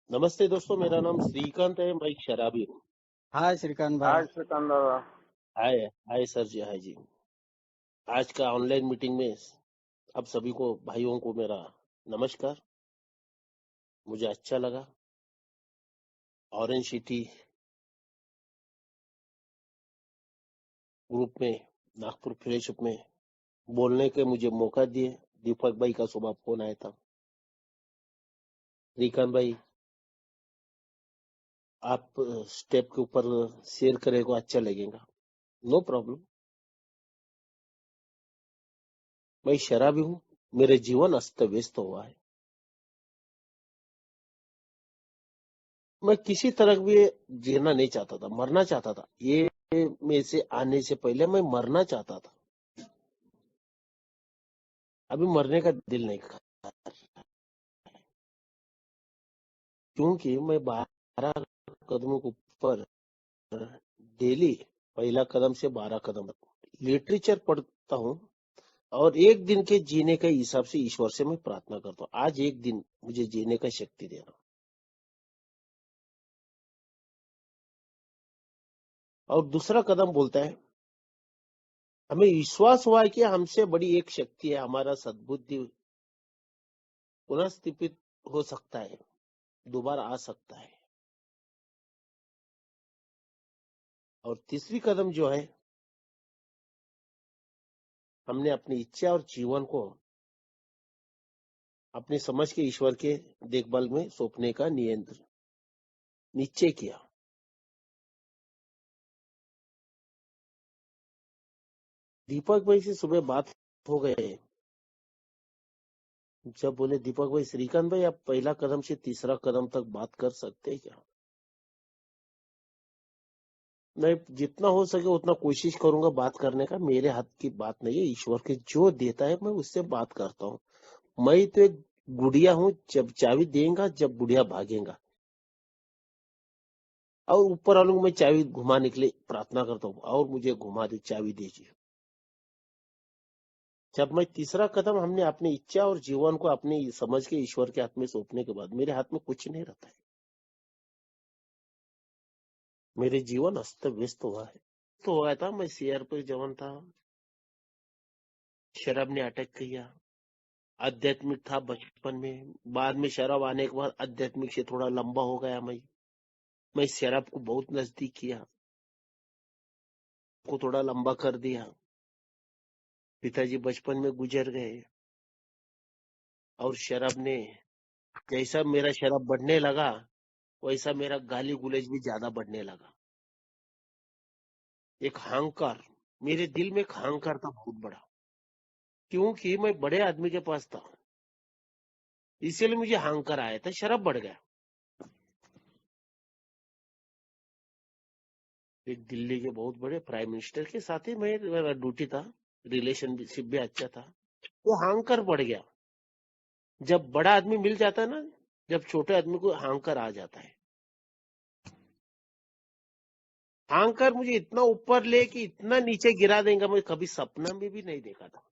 नमस्ते दोस्तों, मेरा नाम श्रीकांत है। मैं एक शराबी हूँ। हाय श्रीकांत भाई। हाय श्रीकांत दादा। हाय हाय सर जी, हाय जी। आज का ऑनलाइन मीटिंग में आप सभी को, भाइयों को मेरा नमस्कार। मुझे अच्छा लगा ऑरेंज सिटी ग्रुप में, नागपुर फेलोशिप में बोलने के मुझे मौका दिए। दीपक भाई का सुबह फोन आया था, श्रीकांत भाई आप स्टेप के ऊपर शेयर करेगा अच्छा लगेगा। No problem. मैं शराबी हूँ, मेरे जीवन अस्त व्यस्त हुआ है। मैं किसी तरह भी जीना नहीं चाहता था, मरना चाहता था। ये में से आने से पहले मैं मरना चाहता था। अभी मरने का दिल नहीं कर, क्योंकि मैं 12 कदमों के ऊपर डेली, पहला कदम से 12 कदम लिटरेचर पढ़ता हूँ और एक दिन के जीने के हिसाब से ईश्वर से मैं प्रार्थना करता हूँ, आज एक दिन मुझे जीने का शक्ति देना। और दूसरा कदम बोलता है, हमें विश्वास हुआ है कि हमसे बड़ी एक शक्ति है, हमारा सद्बुद्धि पुनः स्थापित हो सकता है, दोबारा आ सकता है। और तीसरी कदम जो है, हमने अपनी इच्छा और जीवन को अपनी समझ के ईश्वर के देखभाल में सौंपने का निश्चय किया। दीपक भाई से सुबह बात हो गए, जब बोले दीपक भाई, श्रीकांत भाई आप पहला कदम से तीसरा कदम तक बात कर सकते हैं क्या? मैं जितना हो सके उतना कोशिश करूंगा बात करने का। मेरे हाथ की बात नहीं है, ईश्वर के जो देता है मैं उससे बात करता हूँ। मैं तो एक गुड़िया हूँ, जब चाबी देगा जब बुढ़िया भागेगा। और ऊपर वालों को मैं चाबी घुमाने के लिए प्रार्थना करता हूँ, और मुझे घुमा दे, चाबी दीजिए। जब मैं तीसरा कदम, हमने अपनी इच्छा और जीवन को अपनी समझ के ईश्वर के हाथ में सौंपने के बाद मेरे हाथ में कुछ नहीं रहता है। मेरे जीवन अस्त व्यस्त हुआ है। तो हुआ था, मैं शेयर पर जवान था, शराब ने अटैक किया। आध्यात्मिक था बचपन में, बाद में शराब आने के बाद आध्यात्मिक से थोड़ा लंबा हो गया। मैं शराब को बहुत नजदीक किया, को थोड़ा लंबा कर दिया। पिताजी बचपन में गुजर गए और शराब ने, जैसा मेरा शराब बढ़ने लगा वैसा मेरा गाली गुलेज भी ज्यादा बढ़ने लगा। एक अहंकार, मेरे दिल में एक अहंकार था बहुत बड़ा, क्योंकि मैं बड़े आदमी के पास था, इसीलिए मुझे अहंकार आया था, शराब बढ़ गया। एक दिल्ली के बहुत बड़े प्राइम मिनिस्टर के साथ ही मेरा ड्यूटी था, रिलेशनशिप भी अच्छा था, वो अहंकार बढ़ गया। जब बड़ा आदमी मिल जाता है ना, जब छोटे आदमी को अहंकार आ जाता है। अहंकार मुझे इतना ऊपर ले कि इतना नीचे गिरा देगा, मैं कभी सपना में भी नहीं देखा था।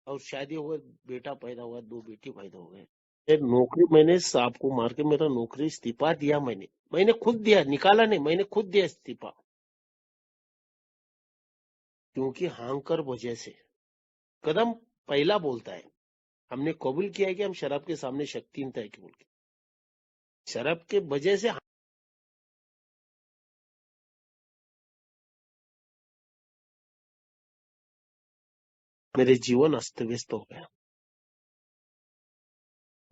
और शादी हो गई, बेटा पैदा हुआ, 2 बेटी पैदा हो गए। नौकरी मैंने सांप को मार के मेरा नौकरी इस्तीफा दिया। मैंने खुद दिया, निकाला नहीं, मैंने खुद दिया इस्तीफा, क्योंकि अहंकार वजह से। कदम पहला बोलता है, हमने कबूल किया है कि हम शराब के सामने शक्तिहीन है, कि बोल के शराब के वजह से मेरे जीवन अस्त व्यस्त हो गया।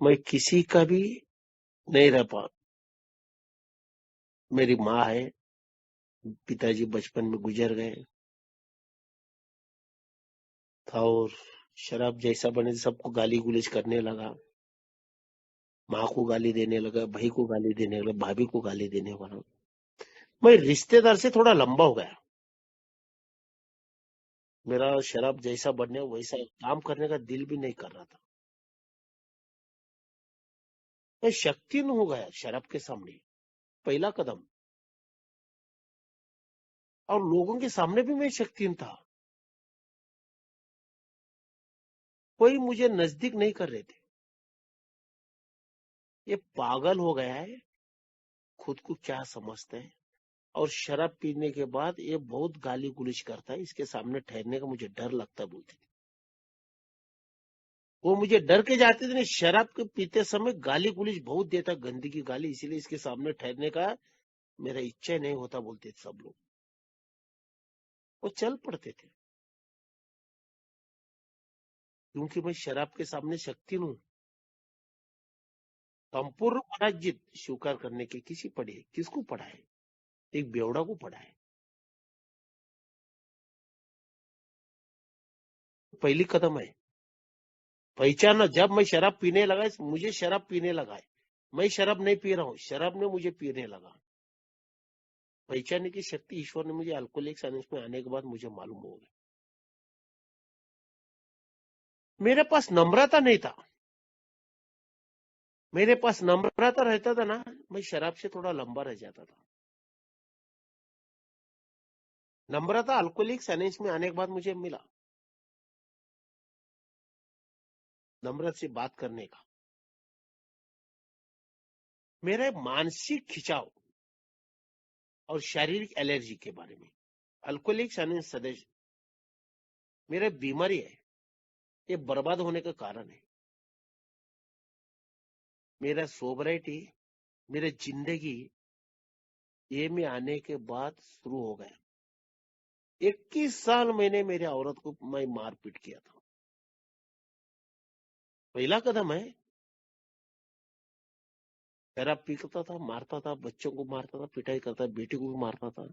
मैं किसी का भी नहीं रह पा। मेरी माँ है, पिताजी बचपन में गुजर गए था, और शराब जैसा बने सबको गाली गुलेज करने लगा। माँ को गाली देने लगा, भाई को गाली देने लगा, भाभी को गाली देने वाला। मैं रिश्तेदार से थोड़ा लंबा हो गया। मेरा शराब जैसा बढ़ने वैसा काम करने का दिल भी नहीं कर रहा था। मैं शक्तिहीन हो गया शराब के सामने, पहला कदम। और लोगों के सामने भी मैं शक्तिहीन था। कोई मुझे नजदीक नहीं कर रहे थे। ये पागल हो गया है, खुद को क्या समझता है। और शराब पीने के बाद ये बहुत गाली गुलिश करता है, इसके सामने ठहरने का मुझे डर लगता है, बोलती थी। वो मुझे डर के जाते थे, नहीं शराब के पीते समय गाली गुलिश बहुत देता, गंदी की गाली, इसीलिए इसके सामने ठहरने का मेरा इच्छा नहीं होता, बोलते थे सब लोग। वो चल पड़ते थे, क्योंकि मैं शराब के सामने शक्ति हूं। संपूर्ण पराजित स्वीकार करने के किसको पड़ा है? एक बेवड़ा को पड़ा है। पहली कदम है पहचाना। जब मैं शराब पीने लगा, मुझे शराब पीने लगा है, मैं शराब नहीं पी रहा हूँ, शराब ने मुझे पीने लगा। पहचानने की शक्ति ईश्वर ने मुझे अल्कोहलिक्स एनोनिमस में आने के बाद मुझे मालूम हो गया। मेरे पास नम्रता नहीं था। मेरे पास नम्रता रहता था ना, मैं शराब से थोड़ा लंबा रह जाता था। नम्रता अल्कोहलिक्स एनोनिमस में आने के बाद मुझे मिला, नम्रता से बात करने का। मेरा मानसिक खिंचाव और शारीरिक एलर्जी के बारे में, अल्कोहलिक्स एनोनिमस सदस्य मेरा बीमारी है, ये बर्बाद होने का कारण है। मेरा सोबराइटी, मेरा जिंदगी ये में आने के बाद शुरू हो गया। 21 साल मैंने मेरे औरत को मैं मारपीट किया था। पहला कदम है, शराब पीता था, मारता था, बच्चों को मारता था, पिटाई करता, बेटी को भी मारता था,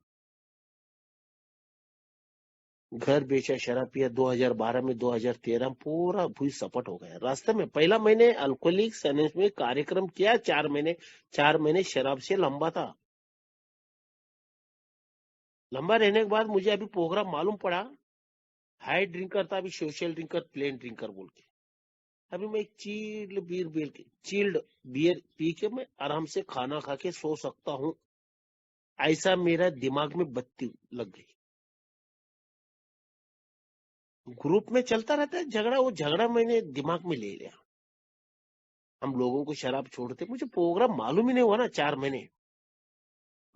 घर बेचा, शराब पिया। 2012 में, 2013 में पूरा भूई सपट हो गया। रास्ते में पहला मैंने अल्कोहलिक्स एनोनिमस में कार्यक्रम किया, 4 महीने। 4 महीने शराब से लंबा था। लंबा रहने के बाद मुझे अभी प्रोग्राम मालूम पड़ा, हाई ड्रिंकर था, अभी सोशल ड्रिंकर, प्लेन ड्रिंकर बोल के। अभी मैं एक चिल्ड बियर पी के मैं आराम से खाना खा के सो सकता हूं, ऐसा मेरा दिमाग में बत्ती लग गई। ग्रुप में चलता रहता है झगड़ा, वो झगड़ा मैंने दिमाग में ले लिया। हम लोगों को शराब छोड़ते, मुझे प्रोग्राम मालूम ही नहीं हुआ ना 4 महीने।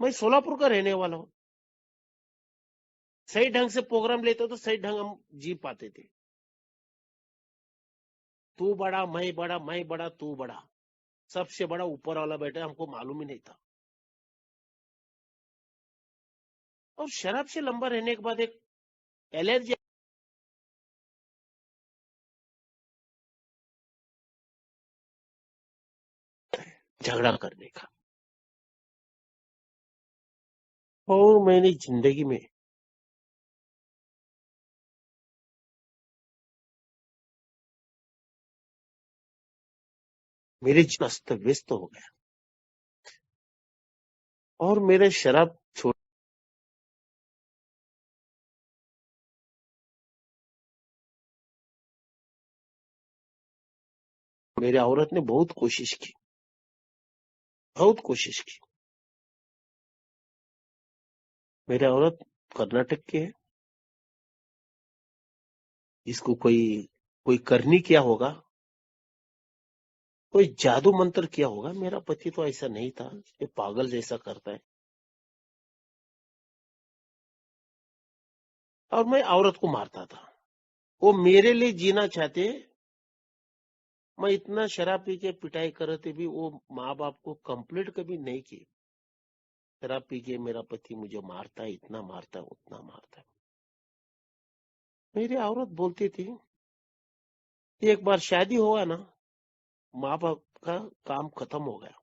मैं सोलापुर का रहने वाला हूँ, सही ढंग से प्रोग्राम लेते तो सही ढंग हम जी पाते थे। तू बड़ा, मैं बड़ा, मैं बड़ा, तू बड़ा, सबसे बड़ा ऊपर वाला बैठा, हमको मालूम ही नहीं था। और शराब से लंबा रहने के बाद एक एलर्जी, झगड़ा करने का। और मैंने जिंदगी में मेरे जीवन अस्त व्यस्त हो गया। और मेरे शराब छोड़, मेरी औरत ने बहुत कोशिश की, बहुत कोशिश की। मेरी औरत कर्नाटक की है, इसको कोई कोई करनी किया होगा, कोई जादू मंत्र किया होगा। मेरा पति तो ऐसा नहीं था, ये पागल जैसा करता है। और मैं औरत को मारता था, वो मेरे लिए जीना चाहते। मैं इतना शराब पी के पिटाई करते भी वो माँ बाप को कंप्लीट कभी नहीं की। शराब पी के मेरा पति मुझे मारता है, इतना मारता है, उतना मारता है। मेरी औरत बोलती थी, एक बार शादी हुआ ना, माँ बाप का काम खत्म हो गया,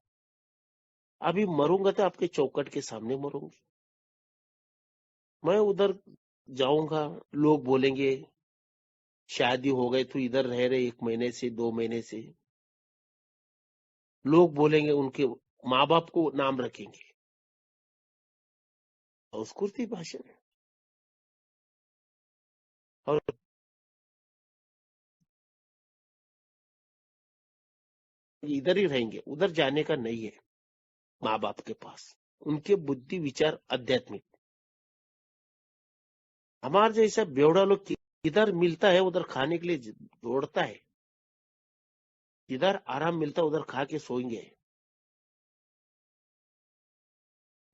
अभी मरूंगा तो आपके चौकट के सामने मरूंगी। मैं उधर जाऊंगा, लोग बोलेंगे शादी हो गई तो इधर रह रहे 1 महीने से, 2 महीने से। लोग बोलेंगे, उनके माँ बाप को नाम रखेंगे, संस्कृति भाषा में। और इधर ही रहेंगे, उधर जाने का नहीं है। माँ बाप के पास उनके बुद्धि विचार आध्यात्मिक, हमारे जैसा बेवड़ा लोग इधर मिलता है उधर खाने के लिए दौड़ता है, इधर आराम मिलता है उधर खा के सोएंगे।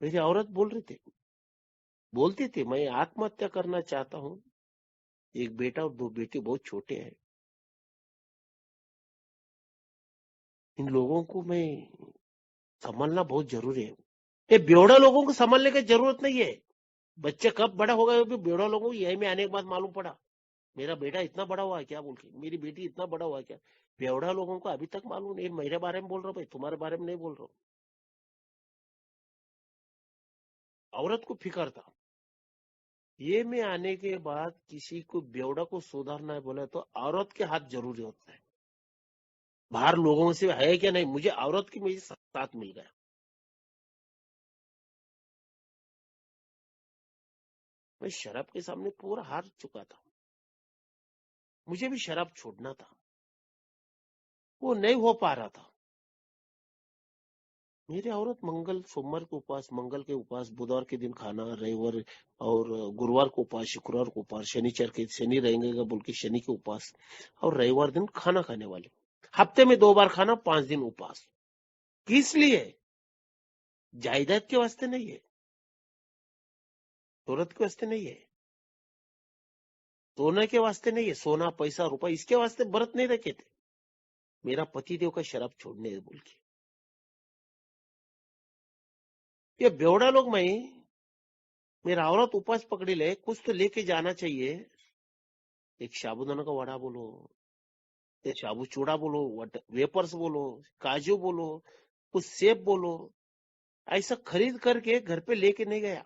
मेरी औरत बोलती थी मैं आत्महत्या करना चाहता हूँ, एक बेटा और 2 बेटे बहुत छोटे हैं, इन लोगों को मैं संभालना बहुत जरूरी है। ये बेवड़ा लोगों को संभालने की जरूरत नहीं है, बच्चे कब बड़ा हो गए बेवड़ा लोगों को यही में आने के बाद मालूम पड़ा, मेरा बेटा इतना बड़ा हुआ है क्या बोल के, मेरी बेटी इतना बड़ा हुआ है क्या। बेवड़ा लोगों को अभी तक मालूम नहीं, मेरे बारे में बोल रहा हूँ भाई, तुम्हारे बारे में नहीं बोल रहा हूँ। औरत को फिक्र था, ये में आने के बाद किसी को बेवड़ा को सुधारना है बोला तो औरत के हाथ जरूरी होता है। बाहर लोगों से है क्या नहीं, मुझे औरत की मेरे साथ मिल गया। मैं शराब के सामने पूरा हार चुका था, मुझे भी शराब छोड़ना था, वो नहीं हो पा रहा था। मेरी औरत मंगल सोमवार के उपवास, मंगल के उपवास, बुधवार के दिन खाना, रविवार और गुरुवार को उपवास, शुक्रवार को उपवास, शनिचर के शनि रहेंगे बोल के शनि के उपवास, और रविवार दिन खाना खाने वाले, हफ्ते में 2 बार खाना, 5 दिन उपवास। किस लिए? जायदाद के वास्ते नहीं है, शोहरत के वास्ते नहीं है, सोने के वास्ते नहीं है, सोना पैसा रुपया इसके वास्ते व्रत नहीं रखे थे। मेरा पति देव का शराब छोड़ने है बोल के। ये बेवड़ा लोग में मेरा औरत उपवास पकड़ी ले, कुछ तो लेके जाना चाहिए, एक साबुदाना का वड़ा बोलो, एक साबू चूड़ा बोलो, वेपर्स बोलो, काजू बोलो, कुछ सेब बोलो, ऐसा खरीद करके घर पे लेके नहीं गया।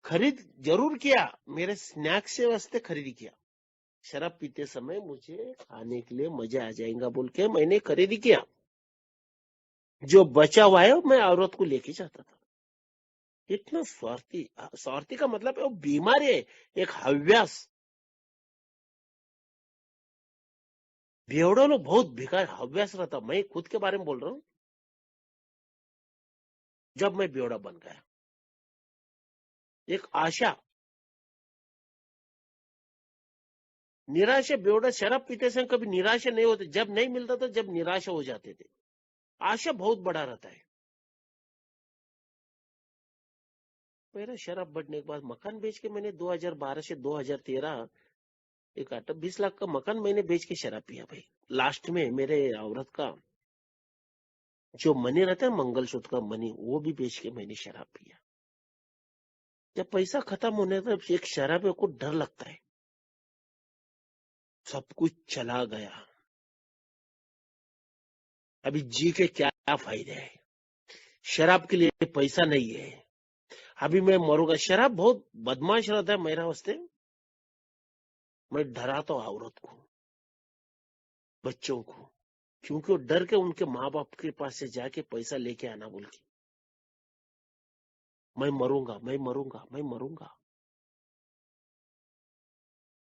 खरीद जरूर किया, मेरे स्नैक्स से वास्ते खरीदी किया, शराब पीते समय मुझे खाने के लिए मजा आ जाएगा बोल के मैंने खरीदी किया। जो बचा हुआ है मैं औरत को लेके जाता था। इतना स्वार्थी, स्वार्थी का मतलब है वो बीमारी है, एक हव्यास। बेवड़ा लोग बहुत बेकार हव्यास रहता, मैं खुद के बारे में बोल रहा हूँ। जब मैं बेवड़ा बन गया, एक आशा, निराशा, बेवड़ा शराब पीते समय कभी निराशा नहीं होती, जब नहीं मिलता था जब निराशा हो जाते थे, आशा बहुत बड़ा रहता है। मेरा शराब बढ़ने के बाद मकान बेच के मैंने 2012 से 2013 एक 20 लाख का मकान मैंने बेच के शराब पिया भाई। लास्ट में मेरे औरत का जो मनी रहता है मंगलसूत्र का मनी, वो भी बेच के मैंने शराब पिया। जब पैसा खत्म होने तब एक शराब को डर लगता है, सब कुछ चला गया, अभी जी के क्या फायदे है, शराब के लिए पैसा नहीं है, अभी मैं मरूंगा। शराब बहुत बदमाश रहता है मेरा वास्ते, मैं डराता हूँ औरत को, बच्चों को, क्योंकि वो डर के उनके माँ बाप के पास से जाके पैसा लेके आना बोल के, मैं मरूंगा, मैं मरूंगा, मैं मरूंगा।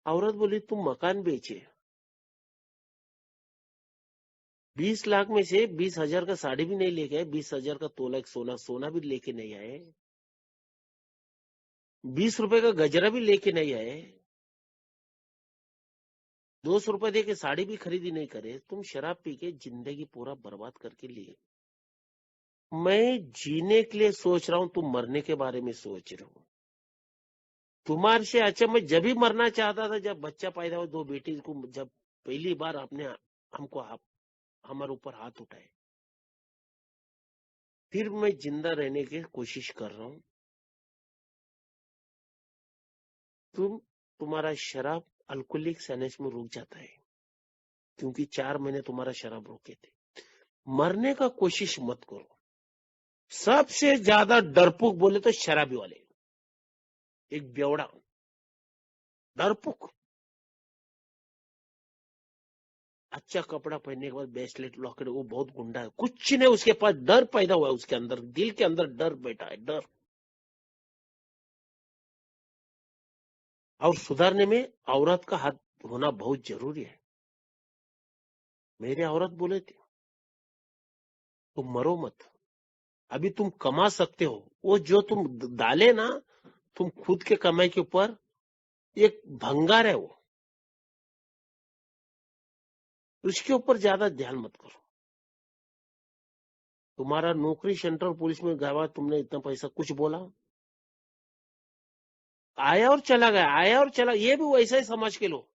औरत बोली तुम मकान बेचे, 20 लाख में से 20,000 का साड़ी भी नहीं लेके आए, 20,000 का तोला सोना भी लेके नहीं आए, 20 रुपए का गजरा भी लेके नहीं आए, 200 रुपए दे के साड़ी भी खरीदी नहीं करे, तुम शराब पी के जिंदगी पूरा बर्बाद करके लिए। मैं जीने के लिए सोच रहा हूं, तुम मरने के बारे में सोच रहे हो। तुम्हारे से अच्छा मैं जब भी मरना चाहता था जब बच्चा पैदा हुआ, 2 बेटी को, जब पहली बार आपने हमको हमारे ऊपर हाथ उठाए, फिर मैं जिंदा रहने की कोशिश कर रहा हूं। तुम्हारा शराब अल्कोहलिक सनेस में रुक जाता है, क्योंकि 4 महीने तुम्हारा शराब रोके थे। मरने का कोशिश मत करो। सबसे ज्यादा डरपोक बोले तो शराबी वाले, एक बेवड़ा डरपोक। अच्छा कपड़ा पहनने के बाद ब्रेसलेट लॉकेट, वो बहुत गुंडा है, कुछ नहीं, उसके पास डर पैदा हुआ है, उसके अंदर दिल के अंदर डर बैठा है, डर। और सुधारने में औरत का हाथ होना बहुत जरूरी है। मेरी औरत बोले थे तुम मरो मत, अभी तुम कमा सकते हो, वो जो तुम डाले ना, तुम खुद के कमाई के ऊपर एक भंगार है वो, उसके ऊपर ज्यादा ध्यान मत करो। तुम्हारा नौकरी सेंट्रल पुलिस में गवा, तुमने इतना पैसा कुछ बोला, आया और चला गया, आया और चला, ये भी वैसा ही समझ के लो।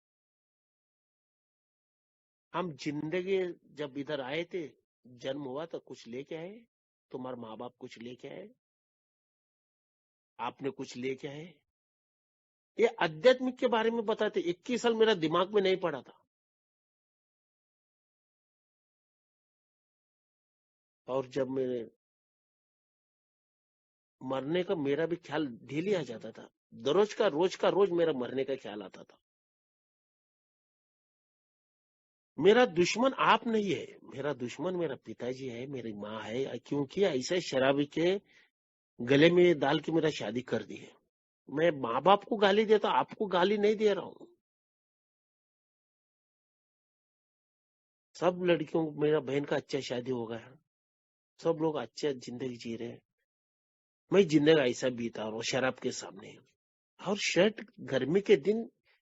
हम जिंदगी जब इधर आए थे, जन्म हुआ तो कुछ लेके आए, तुम्हारे माँ बाप कुछ लेके आए, आपने कुछ लेके आए। ये आध्यात्मिक के बारे में बताते, 21 साल मेरा दिमाग में नहीं पड़ा था। और जब मेरे मरने का मेरा भी ख्याल डेली आ जाता था, रोज का रोज मेरा मरने का ख्याल आता था। मेरा दुश्मन आप नहीं है, मेरा दुश्मन मेरा पिताजी है, मेरी माँ है, क्योंकि ऐसे शराबी के गले में डाल के मेरा शादी कर दी है। मैं माँ बाप को गाली देता, आपको गाली नहीं दे रहा हूँ। सब लड़कियों को, मेरा बहन का अच्छा शादी हो गया, सब लोग अच्छा जिंदगी जी रहे हैं, मैं जिंदगी ऐसा बीता रहा हूँ शराब के सामने। और शर्ट गर्मी के दिन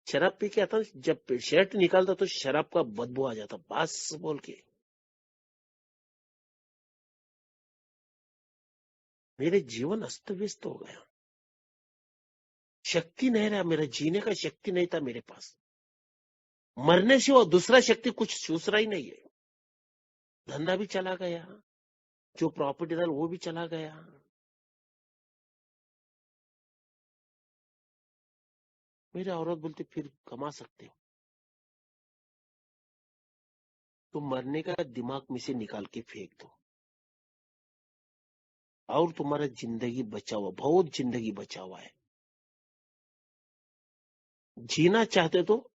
शराब पी के आता, जब शर्ट निकालता तो शराब का बदबू आ जाता, बस बोल के मेरे जीवन अस्त व्यस्त हो गया। शक्ति नहीं रहा, मेरा जीने का शक्ति नहीं था मेरे पास। मरने से वो दूसरा शक्ति कुछ दूसरा ही नहीं है। धंधा भी चला गया, जो प्रॉपर्टी था वो भी चला गया। मेरी औरत बोलती फिर कमा सकते हो, तो मरने का दिमाग में से निकाल के फेंक दो, और तुम्हारा जिंदगी बचा हुआ, बहुत जिंदगी बचा हुआ है। जीना चाहते तो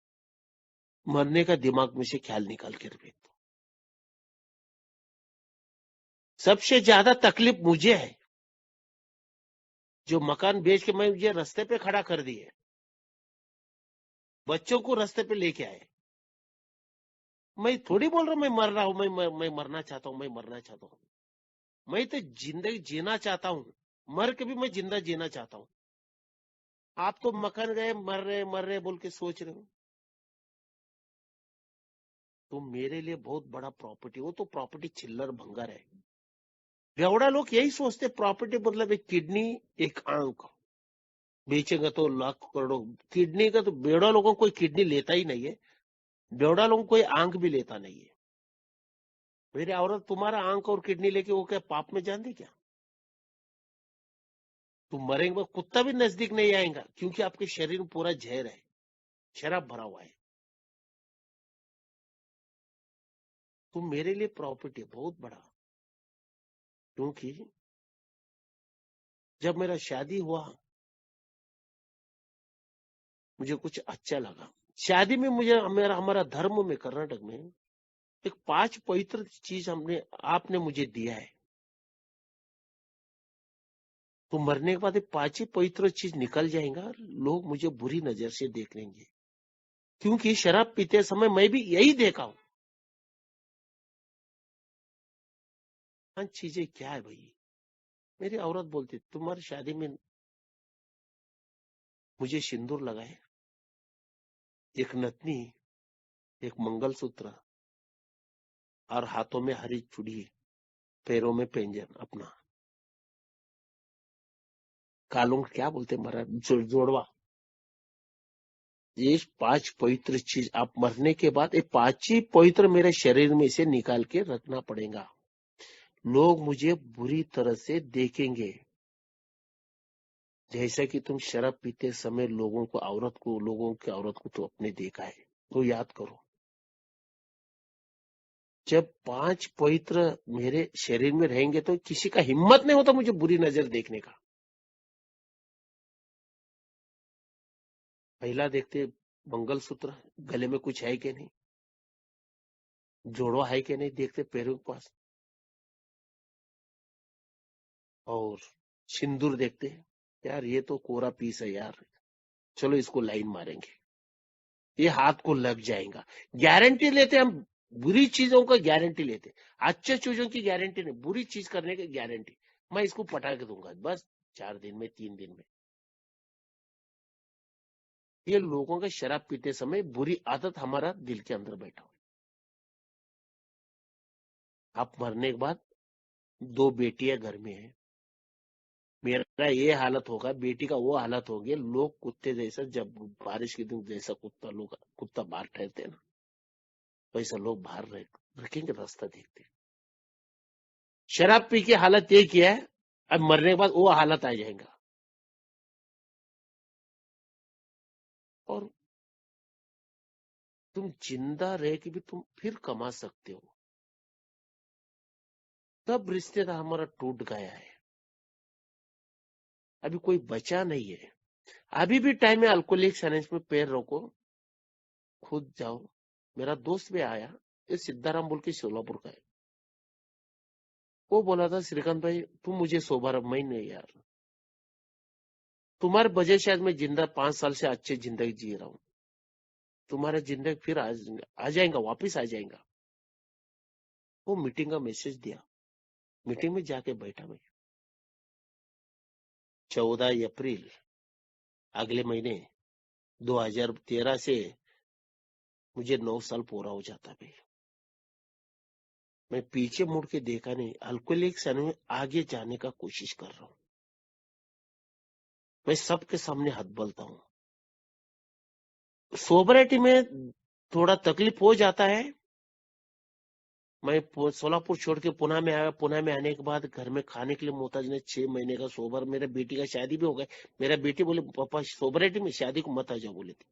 मरने का दिमाग में से ख्याल निकाल के फेंक दो। सबसे ज्यादा तकलीफ मुझे है, जो मकान बेच के मैं ये रास्ते पे खड़ा कर दिए, बच्चों को रास्ते पे लेके आए। मैं थोड़ी बोल रहा हूं मैं मर रहा हूं, मैं मरना चाहता हूं, मैं मरना चाहता हूं। मैं तो जिंदगी जीना चाहता हूं, मर के भी मैं जिंदा जीना चाहता हूं। आप तो मकान गए, मर रहे बोल के सोच रहे हो। तो मेरे लिए बहुत बड़ा प्रॉपर्टी, वो तो प्रॉपर्टी चिल्लर भंगार है। बेवड़ा लोग यही सोचते, प्रॉपर्टी मतलब एक किडनी, एक आंख बेचेगा तो लाख करोड़ों। किडनी का तो बेवड़ा लोगों को कोई किडनी लेता ही नहीं है, बेवड़ा लोगों को कोई आंख भी लेता नहीं है। मेरी औरत तुम्हारा आंख और किडनी लेके वो क्या पाप में जान दी क्या? तुम मरेंगे वो कुत्ता भी नजदीक नहीं आएगा, क्योंकि आपके शरीर में पूरा जहर है, शराब भरा हुआ है। तुम मेरे लिए प्रॉपर्टी बहुत बड़ा, क्योंकि जब मेरा शादी हुआ मुझे कुछ अच्छा लगा। शादी में मुझे हमारा धर्म में, कर्नाटक में एक 5 पवित्र चीज आपने मुझे दिया है। तो मरने के बाद ये 5 ही पवित्र चीज निकल जाएगा, लोग मुझे बुरी नजर से देख लेंगे, क्योंकि शराब पीते समय मैं भी यही देखा हूं। 5 चीजें क्या है भाई? मेरी औरत बोलती तुम्हारी शादी में मुझे सिंदूर लगाए, एक नथनी, एक मंगलसूत्र, और हाथों में हरी चूड़ी, पैरों में पैंजन, अपना कालों क्या बोलते मरा जोड़वा। ये 5 पवित्र चीज आप मरने के बाद ये 5 ही पवित्र मेरे शरीर में से निकाल के रखना पड़ेगा। लोग मुझे बुरी तरह से देखेंगे, जैसा कि तुम शराब पीते समय लोगों की औरत को तो अपने देखा है। तो याद करो, जब 5 पवित्र मेरे शरीर में रहेंगे तो किसी का हिम्मत नहीं होता मुझे बुरी नजर देखने का। पहला देखते मंगलसूत्र, गले में कुछ है कि नहीं, जोड़वा है कि नहीं, देखते पैरों के पास, और सिंदूर देखते यार ये तो कोरा पीस है यार, चलो इसको लाइन मारेंगे, ये हाथ को लग जाएगा। गारंटी लेते हम, बुरी चीजों का गारंटी लेते, अच्छे चीजों की गारंटी नहीं, बुरी चीज करने की गारंटी। मैं इसको पटा के दूंगा बस 4 दिन में, 3 दिन में। ये लोगों का शराब पीते समय बुरी आदत हमारा दिल के अंदर बैठा हुआ। आप मरने के बाद 2 बेटियां घर में है, मेरा ये हालत होगा, बेटी का वो हालत हो गया। लोग कुत्ते जैसा, जब बारिश के दिन जैसा कुत्ता बाहर ठहरते हैं ना, वैसा लोग बाहर रखेंगे, रास्ता देखते। शराब पी की हालत ये किया है, अब मरने के बाद वो हालत आ जाएगा। और तुम जिंदा रह के भी तुम फिर कमा सकते हो, तब रिश्तेदार हमारा टूट गया है। अभी कोई बचा नहीं है, अभी भी टाइम है। अल्कोहलिक साइनेंस में पैर रखो, खुद जाओ। मेरा दोस्त भी आया, ये सिद्धाराम बोल के सोलापुर का है। वो बोला था, श्रीकांत भाई तुम मुझे 100 बार, मैं नहीं यार, तुम्हारे वजह से आज मैं जिंदा 5 साल से अच्छी जिंदगी जी रहा हूँ। तुम्हारा जिंदगी फिर आ जाएगा, वापिस आ जाएगा। वो मीटिंग का मैसेज दिया, मीटिंग में जाके बैठा मैं। 14 अप्रैल अगले महीने 2013 से मुझे 9 साल पूरा हो जाता भाई। मैं पीछे मुड़ के देखा नहीं, अल्कोहलिक साइनेस में आगे जाने का कोशिश कर रहा हूँ। मैं सबके सामने हाथ बोलता हूँ। सोबरिटी में थोड़ा तकलीफ हो जाता है। मैं सोलापुर छोड़ के पुणे में आया, पुणे में आने के बाद घर में खाने के लिए मोहताज ने 6 महीने का सोबर। मेरे बेटी का शादी भी हो गया। मेरा बेटी बोले, पापा सोबरिटी में शादी को मत आ जाओ, बोले थे।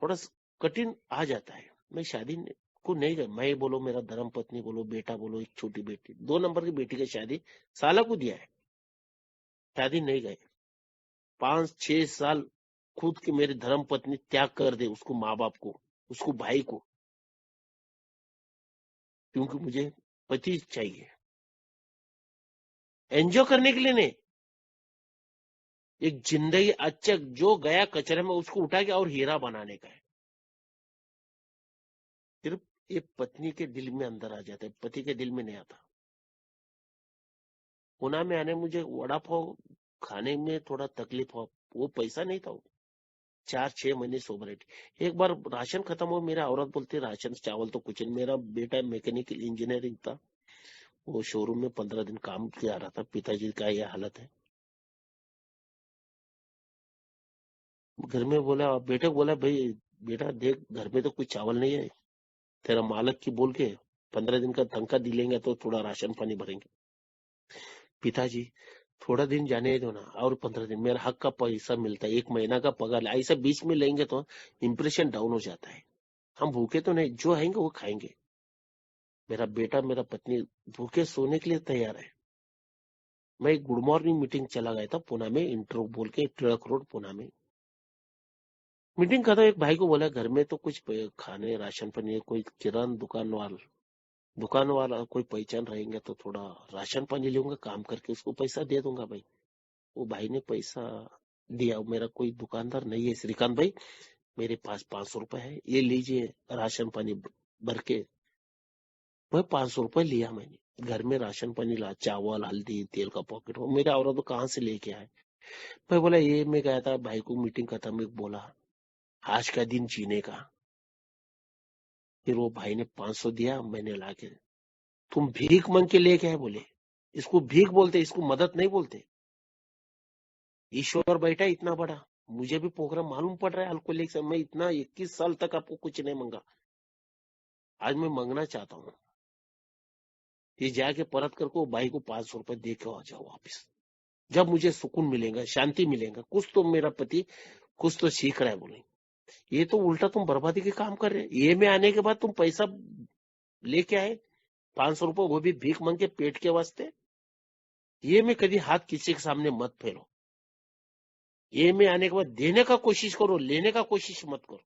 थोड़ा कठिन आ जाता है। मैं शादी को नहीं गया। मैं बोलो, मेरा धर्म पत्नी बोलो, बेटा बोलो, एक छोटी बेटी, 2 नंबर की बेटी की शादी साला को दिया है, शादी नहीं गए। 5-6 साल खुद की मेरी धर्म पत्नी त्याग कर दे, उसको माँ बाप को, उसको भाई को, क्योंकि मुझे पति चाहिए। एंजॉय करने के लिए नहीं, एक जिंदगी अच्छा जो गया कचरे में उसको उठा के और हीरा बनाने का है। सिर्फ ये पत्नी के दिल में अंदर आ जाता है, पति के दिल में नहीं आता। पुणे में आने मुझे वड़ा पाव खाने में थोड़ा तकलीफ हो, वो पैसा नहीं था। वो 4-6 महीने सोबरिटी। एक बार राशन खत्म हो, मेरा औरत बोलती राशन चावल तो कुछ नहीं। मेरा बेटा मैकेनिकल इंजीनियरिंग था, वो शोरूम में 15 दिन काम किया रहा था। पिताजी का यह हालत है। घर में बोला, बेटे को बोला, भाई बेटा देख, घर में तो कुछ चावल नहीं है, तेरा मालक की बोल के 15 दिन का तनख्वाह दिलेंगे तो थोड़ा राशन पानी भरेंगे। पिताजी थोड़ा दिन जाने दो ना, और 15 दिन मेरा हक का पैसा मिलता है, 1 महीना का पगार, ऐसा बीच में लेंगे तो इंप्रेशन डाउन हो जाता है। हम भूखे तो नहीं, जो आएंगे वो खाएंगे। मेरा बेटा, मेरा पत्नी भूखे सोने के लिए तैयार है। मैं एक गुड मॉर्निंग मीटिंग चला गया था पुणे में, इंट्रो बोल के, टिळक रोड पुणे में। मीटिंग करता एक भाई को बोला, घर में तो कुछ खाने राशन पानी, कोई किराना दुकान वाला कोई पहचान रहेंगे तो थोड़ा राशन पानी लूंगा, काम करके उसको पैसा दे दूंगा भाई। वो भाई ने पैसा दिया। मेरा कोई दुकानदार नहीं है, श्रीकांत भाई मेरे पास 500 रुपए है, ये लीजिए राशन पानी भर के। मैं 500 रुपए लिया मैंने, घर में राशन पानी ला, चावल हल्दी तेल का पॉकेट। वो मेरा औरत तो कहाँ से लेके आए। मैं बोला, ये मैं गया था भाई को मीटिंग खत्म में, बोला आज का दिन जीने का। फिर वो भाई ने 500 दिया, मैंने लाके। तुम भीख मांग के लेके आए, बोले इसको भीख बोलते, इसको मदद नहीं बोलते। ईश्वर बैठा इतना बड़ा, मुझे भी प्रोग्राम मालूम पड़ रहा है अल्कोहलिक से। मैं इतना 21 साल तक आपको कुछ नहीं मांगा, आज मैं मांगना चाहता हूँ। ये जाके परत करके वो भाई को 500 रुपए दे के आ जाओ वापिस। जब मुझे सुकून मिलेगा, शांति मिलेगा, कुछ तो मेरा पति कुछ तो सीख रहा है। बोले ये तो उल्टा तुम बर्बादी के काम कर रहे हैं। ये में आने के बाद तुम पैसा लेके आए 500 रुपए, वो भी भीख मांग के पेट के वास्ते। ये में कभी हाथ किसी के सामने मत फैलो। ये में आने के बाद देने का कोशिश करो, लेने का कोशिश मत करो।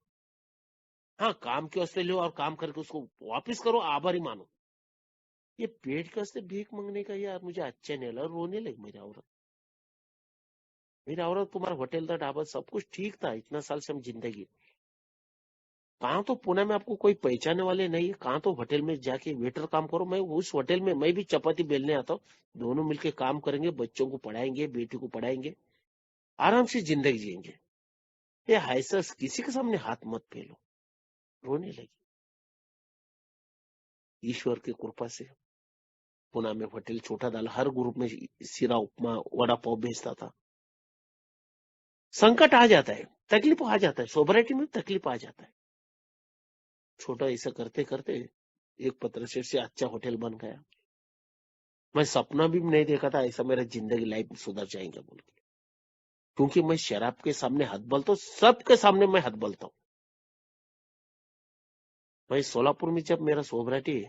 हाँ, काम के वास्ते लो और काम करके उसको वापिस करो, आभारी मानो। ये पेट के वास्ते भीख मांगने का यार मुझे अच्छा नहीं लगा, रोने लगी मेरी औरत। मेरी औरत, तुम्हारा होटल था, ढाबा, सब कुछ ठीक था, इतना साल से हम जिंदगी। कहाँ तो पुणे में आपको कोई पहचाने वाले नहीं है, कहाँ तो होटल में जाके वेटर काम करो। मैं उस होटल में मैं भी चपाती बेलने आता हूँ, दोनों मिलके काम करेंगे, बच्चों को पढ़ाएंगे, बेटी को पढ़ाएंगे। आराम से जिंदगी जिएंगे। ये ऐसा किसी के सामने हाथ मत फैलो। रोने लगी। ईश्वर की कृपा से पुणे में होटल छोटा डाला, हर ग्रुप में सिरा उपमा वड़ा पाव बेचता था। संकट आ जाता है, तकलीफ आ जाता है, सोबराइटी में तकलीफ आ जाता है। छोटा ऐसा करते करते एक पत्रशेर से अच्छा होटल बन गया। मैं सपना भी नहीं देखा था ऐसा मेरा जिंदगी लाइफ सुधर जाएंगे बोल के, क्योंकि मैं शराब के सामने हद बोलता हूँ, सबके सामने मैं हद बोलता हूँ। मैं सोलापुर में जब मेरा सोबराइटी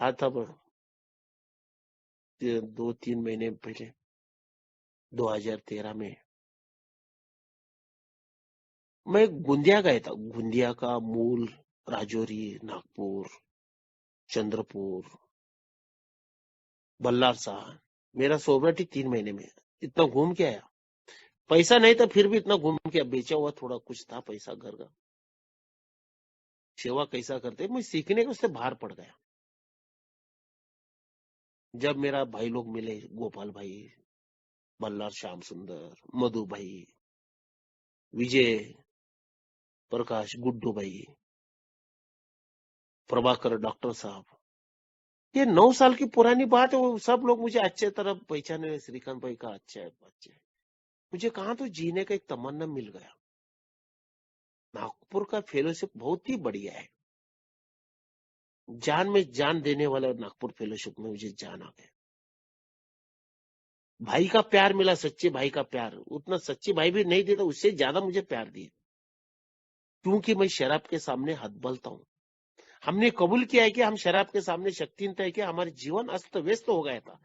आज था 2-3 महीने पहले 2013 में मैं गोंदिया गया था। गोंदिया का मूल, राजौरी, नागपुर, चंद्रपुर, बल्लारसा, मेरा सोबराइटी 3 महीने में इतना घूम के आया। पैसा नहीं था फिर भी इतना घूम के बेचा हुआ थोड़ा कुछ था पैसा घर का। सेवा कैसा करते मैं सीखने के उससे बाहर पड़ गया। जब मेरा भाई लोग मिले, गोपाल भाई, बल्लार श्याम सुंदर, मधु भाई, विजय, प्रकाश, गुड्डू भाई, प्रभाकर, डॉक्टर साहब, ये 9 साल की पुरानी बात है। वो सब लोग मुझे अच्छे तरह पहचाने। श्रीकांत भाई का अच्छा है, अच्छा है। मुझे कहा तो जीने का एक तमन्ना मिल गया। नागपुर का फेलोशिप बहुत ही बढ़िया है। जान में जान देने वाला नागपुर फेलोशिप में मुझे जान आ गया। भाई का प्यार मिला, सच्चे भाई का प्यार। उतना सच्चे भाई भी नहीं देता, उससे ज्यादा मुझे प्यार दिए, क्योंकि मैं शराब के सामने हद बोलता हूँ। हमने कबूल किया है कि हम शराब के सामने शक्तिहीन है कि हमारे जीवन अस्त व्यस्त हो गया था।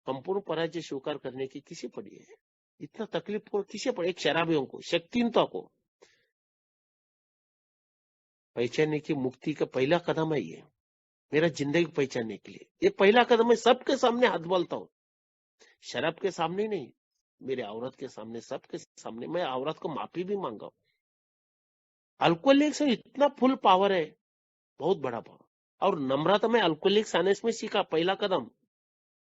संपूर्ण पराजय स्वीकार करने की किसी पड़ी है? इतना तकलीफ को किसे पड़े? एक शराबियों को, शक्तिहीनता को पहचानने की मुक्ति का पहला कदम है ये। मेरा जिंदगी पहचानने के लिए ये पहला कदम है। सबके सामने हाथ बोलता हूँ, शराब के सामने नहीं, मेरे औरत के सामने, सबके सामने। मैं औरत को माफी भी मांगा। अल्कोहलिक्स में इतना फुल पावर है, बहुत बड़ा पावर। और नम्रता में अल्कोहलिक्स आने में सीखा पहला कदम।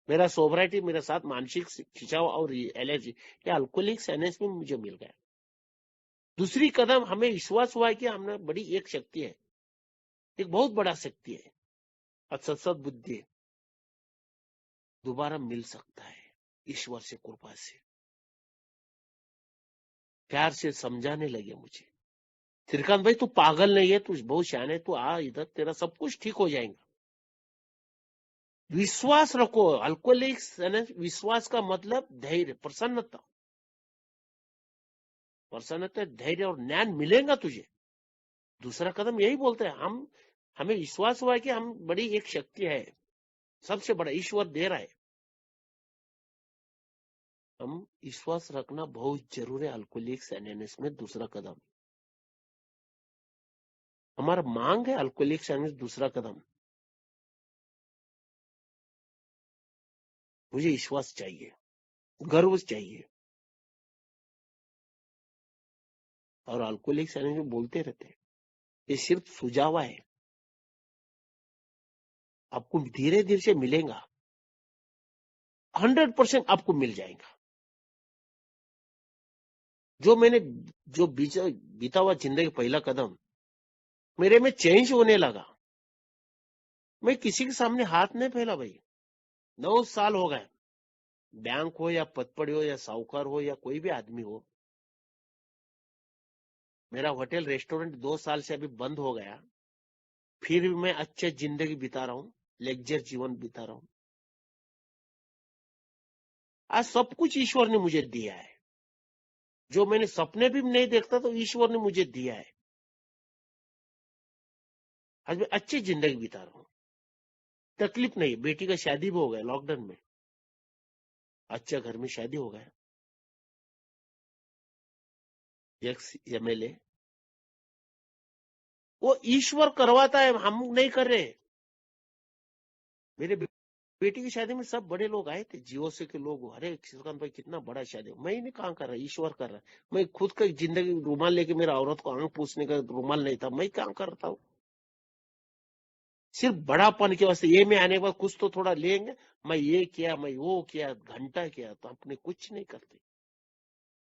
मेरा सोबराइटी, मेरे साथ मानसिक खिंचाव और एलर्जी, ये अल्कोहलिक्स आने में मुझे मिल गया। दूसरी कदम, हमें विश्वास हुआ है कि हमने बड़ी एक शक्ति है, एक बहुत बड़ा शक्ति है, सत बुद्धि दोबारा मिल सकता है ईश्वर से कृपा से। प्यार से समझाने लगे मुझे, श्रीकांत भाई तू पागल नहीं है, तू बहुत शान है, तू आ इधर, तेरा सब कुछ ठीक हो जाएगा। विश्वास रखो। अल्कोहलिक्स विश्वास का मतलब धैर्य, प्रसन्नता, प्रसन्नता, धैर्य और ज्ञान मिलेगा तुझे। दूसरा कदम यही बोलते हैं हम, हमें विश्वास हुआ है कि हम बड़ी एक शक्ति है, सबसे बड़ा ईश्वर दे रहा है। हम विश्वास रखना बहुत जरूरी है। अल्कोहलिक्स एनोनिमस में दूसरा कदम हमारा मांग है। अल्कोहलिक्स एनोनिमस दूसरा कदम, मुझे विश्वास चाहिए, गर्व चाहिए। और अल्कोहलिक्स एनोनिमस बोलते रहते हैं, ये सिर्फ सुझाव है, आपको धीरे धीरे से मिलेगा, 100% आपको मिल जाएगा। जो बीता हुआ जिंदगी पहला कदम मेरे में चेंज होने लगा। मैं किसी के सामने हाथ नहीं फैला भाई। 9 साल हो गए। बैंक हो या पदपड़ी हो या साहूकार हो या कोई भी आदमी हो, मेरा होटल रेस्टोरेंट 2 साल से अभी बंद हो गया, फिर भी मैं अच्छे जिंदगी बिता रहा हूँ, लेक्चर जीवन बिता रहा हूँ। आज सब कुछ ईश्वर ने मुझे दिया है, जो मैंने सपने भी नहीं देखता तो ईश्वर ने मुझे दिया है। आज मैं अच्छी जिंदगी बिता रहा हूँ, तकलीफ नहीं। बेटी का शादी भी हो गया लॉकडाउन में, अच्छा घर में शादी हो गया। एक्स एमएलए, वो ईश्वर करवाता है, हम नहीं कर रहे। मेरे बेटी की शादी में सब बड़े लोग आए थे, जियो से के लोग। अरे श्रीकांत भाई कितना बड़ा शादी, मैं नहीं कहाँ कर रहा, ईश्वर कर रहा है। मैं खुद का जिंदगी रुमाल लेके, मेरा औरत को आंख पूछने का रुमाल नहीं था, मैं काम करता हूँ। सिर्फ बड़ापन के वास्ते ये में आने के बाद कुछ तो थोड़ा लेंगे, मैं ये किया, मैं वो किया, घंटा किया, तो अपने कुछ नहीं करते।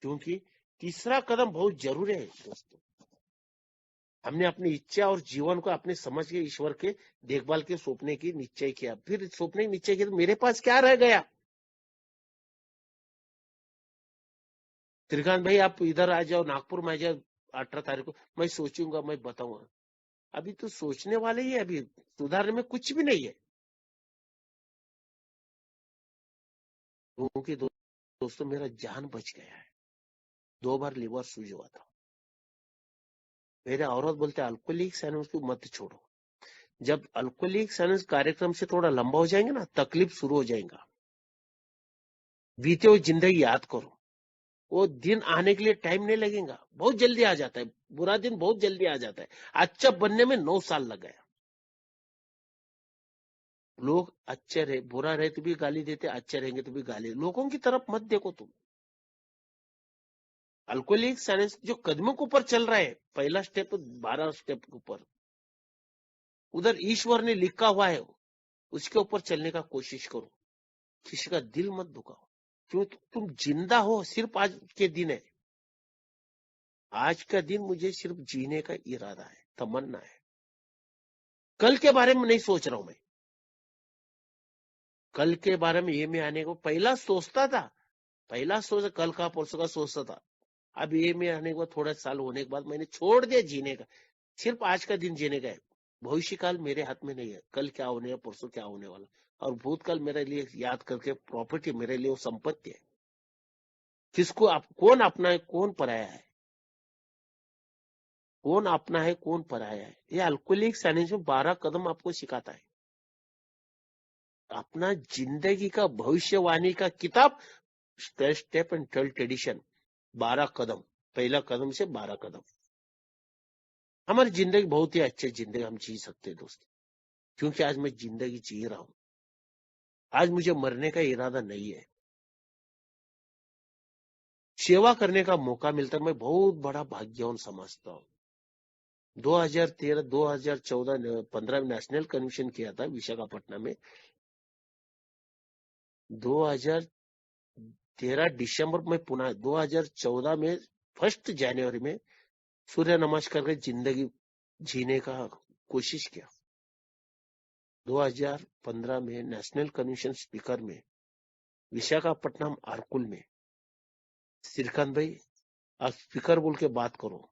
क्योंकि तीसरा कदम बहुत जरूरी है दोस्तों। हमने अपनी इच्छा और जीवन को अपने समझ के ईश्वर के देखभाल के सौंपने की निश्चय किया, फिर सौंपने की निश्चय किया तो मेरे पास क्या रह गया। श्रीकांत भाई आप इधर आ जाओ, नागपुर में आ जाओ 18 तारीख को, मैं सोचूंगा, मैं बताऊंगा। अभी तो सोचने वाले ही है, अभी सुधारने में कुछ भी नहीं है। क्योंकि दोस्तों मेरा जान बच गया है। 2 बार लीवर सूज हुआ था। मेरे औरत बोलते अल्कोहलिक एनोनिमस को मत छोड़ो। जब अल्कोहलिक एनोनिमस कार्यक्रम से थोड़ा लंबा हो जाएंगे ना, तकलीफ शुरू हो जाएगा। बीते हुए जिंदगी याद करो, वो दिन आने के लिए टाइम नहीं लगेगा, बहुत जल्दी आ जाता है। बुरा दिन बहुत जल्दी आ जाता है। अच्छा बनने में 9 साल लग गया। लोग अच्छे रहे, बुरा रहे तो भी गाली देते, अच्छे रहेंगे तो भी गाली। लोगों की तरफ मत देखो तुम। अल्कोहलिक साइंस जो कदमों के ऊपर चल रहा है, पहला स्टेप 12 स्टेप के ऊपर, उधर ईश्वर ने लिखा हुआ है, उसके ऊपर चलने का कोशिश करो। किसी का दिल मत दुखाओ। क्यों? तुम जिंदा हो, सिर्फ आज के दिन है। आज का दिन मुझे सिर्फ जीने का इरादा है, तमन्ना है। कल के बारे में नहीं सोच रहा हूं मैं। कल के बारे में ये मैं आने को पहला सोचता था, पहला सोच कल का परसों का सोचता था। अब ये में आने के बाद थोड़ा साल होने के बाद मैंने छोड़ दिया जीने का। सिर्फ आज का दिन जीने का है। भविष्य काल मेरे हाथ में नहीं है, कल क्या होने है, परसों क्या होने वाला। और भूतकाल मेरे लिए याद करके प्रॉपर्टी, मेरे लिए वो संपत्ति है। किसको कौन अपना है, कौन पराया है, कौन अपना है, कौन पराया है, ये अल्कोहलिक साइंस में 12 कदम आपको सिखाता है। अपना जिंदगी का भविष्यवाणी का किताब, स्टेप एंड ट्वेल्थ एडिशन, 12 कदम, पहला कदम से 12 कदम। हमारी जिंदगी बहुत ही अच्छी जिंदगी हम जी सकते हैं दोस्त। क्योंकि आज मैं जिंदगी जी रहा हूं। आज मुझे मरने का इरादा नहीं है। सेवा करने का मौका मिलता है, मैं बहुत बड़ा भाग्यवान समझता हूँ। 2013 2014 15 में नेशनल कन्वेंशन किया था विशाखापट्टनम में। 2013 दिसंबर में पुणे, 2014 में 1 जनवरी में सूर्य नमस्कार कर जिंदगी जीने का कोशिश किया। 2015 में नेशनल कन्वेंशन स्पीकर में विशाखापट्टनम आरकुल में, श्रीकांत भाई आप स्पीकर बोल के बात करो,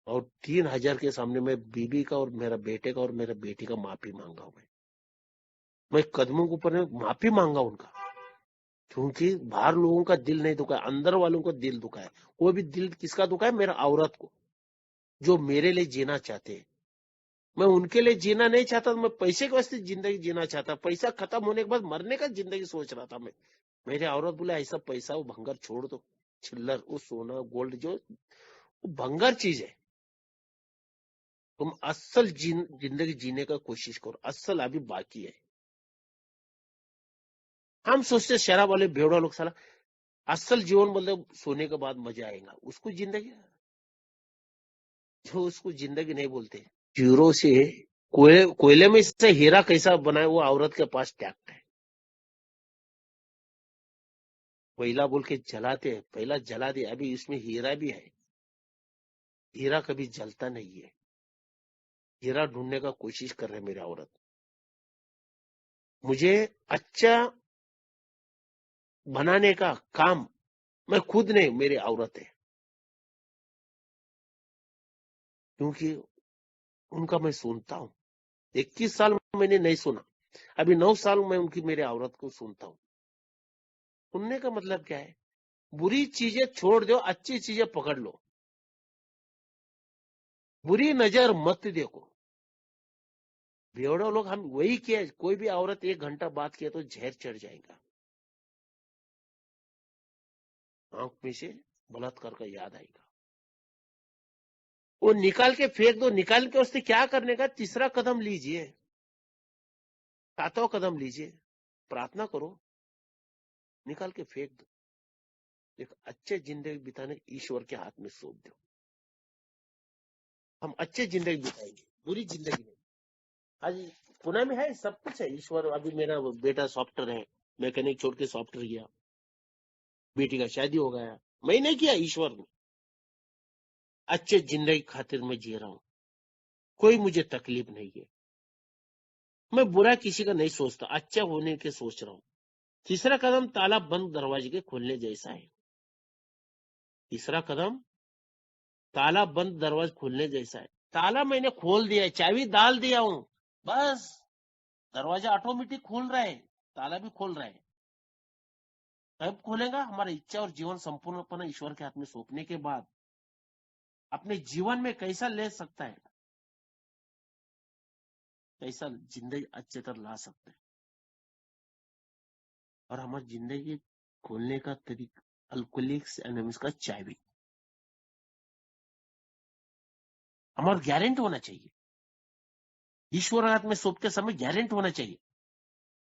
और 3000 के सामने मैं बीबी का और मेरा बेटे का और मेरे बेटी का माफी मांगा हूं। मैं कदमों के ऊपर माफी मांगा उनका। क्योंकि बाहर लोगों का दिल नहीं दुखा है, अंदर वालों का दिल दुखा है। वो भी दिल किसका दुखा है? मेरा औरत को, जो मेरे लिए जीना चाहते हैं। मैं उनके लिए जीना नहीं चाहता, मैं पैसे के वास्ते जिंदगी जीना चाहता। पैसा खत्म होने के बाद मरने का जिंदगी सोच रहा था मैं। मेरे औरत बोले ऐसा पैसा वो भंगर छोड़ दो, चिल्लर, वो सोना गोल्ड जो वो भंगर चीज है। तुम असल जिंदगी जीने का कोशिश करो, असल अभी बाकी है। हम सोचते शराब वाले बेवड़ा लोग साला असल जीवन बोलते सोने के बाद मजा आएगा, उसको जिंदगी, जो उसको जिंदगी नहीं बोलते। जीरो से कोयले में से हीरा कैसा बनाए, वो औरत के पास टैक्ट है। कोयला बोल के जलाते हैं, पहला जला दे, अभी इसमें हीरा भी है। हीरा कभी जलता नहीं है। हीरा ढूंढने का कोशिश कर रहे मेरी औरत। मुझे अच्छा बनाने का काम मैं खुद नहीं, मेरी औरत है। क्योंकि उनका मैं सुनता हूं। 21 साल मैंने नहीं सुना, अभी 9 साल में उनकी, मेरे औरत को सुनता हूं। सुनने का मतलब क्या है? बुरी चीजें छोड़ दो, अच्छी चीजें पकड़ लो। बुरी नजर मत देखो। बेवड़े लोग हम वही किए, कोई भी औरत 1 घंटा बात किया तो जहर चढ़ जाएगा, आंख में से बलात्कार का याद आएगा। वो निकाल के फेंक दो। निकाल के उससे क्या करने का? तीसरा कदम लीजिए, 7वां कदम लीजिए, प्रार्थना करो, निकाल के फेंक दो। एक अच्छे जिंदगी बिताने ईश्वर के हाथ में सौंप दो। हम अच्छे जिंदगी बिताएंगे। बुरी जिंदगी नहीं। आज पुणे में है, सब कुछ है, ईश्वर। अभी मेरा बेटा सॉफ्टवेयर है, मैकेनिक छोड़ के सॉफ्टवेयर गया, बेटी का शादी हो गया, मैं नहीं किया, ईश्वर ने। अच्छे जिंदगी खातिर मैं जी रहा हूँ, कोई मुझे तकलीफ नहीं है। मैं बुरा किसी का नहीं सोचता, अच्छा होने के सोच रहा हूँ। तीसरा कदम ताला बंद दरवाजे के खोलने जैसा है। तीसरा कदम ताला बंद दरवाजा खोलने जैसा है। ताला मैंने खोल दिया है, चाबी डाल दिया हूँ, बस दरवाजा ऑटोमेटिक खोल रहा है, ताला भी खोल रहा है। कब खोलेगा? हमारा इच्छा और जीवन संपूर्णपणे ईश्वर के हाथ में सौंपने के बाद अपने जीवन में कैसा ले सकता है, कैसा जिंदगी अच्छे तरह ला सकता है। और हमारी जिंदगी खोलने का तरीका अल्कोहलिक्स एनोनिमस का चाबी हमारा गारंटी होना चाहिए। ईश्वर के हाथ में सौंपते समय गारंटी होना चाहिए।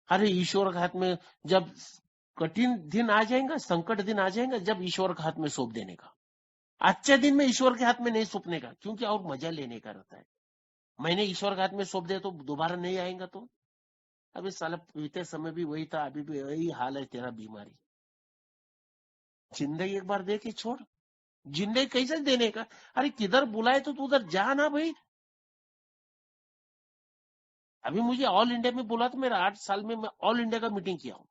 अरे ईश्वर के हाथ में जब कठिन दिन आ जाएगा, संकट दिन आ जाएगा, जब ईश्वर के हाथ में सौंप देने का। अच्छे दिन में ईश्वर के हाथ में नहीं सौंपने का, क्योंकि और मजा लेने का रहता है। मैंने ईश्वर के हाथ में सौंप दिया तो दोबारा नहीं आएगा। तो अभी साला बीते समय भी वही था, अभी भी वही हाल है तेरा। बीमारी जिंदगी एक बार दे के छोड़, जिंदगी कैसे देने का? अरे किधर बुलाए तो तू उधर जा ना भाई। अभी मुझे ऑल इंडिया में बोला तो मेरा 8 साल में मैं ऑल इंडिया का मीटिंग किया हूँ।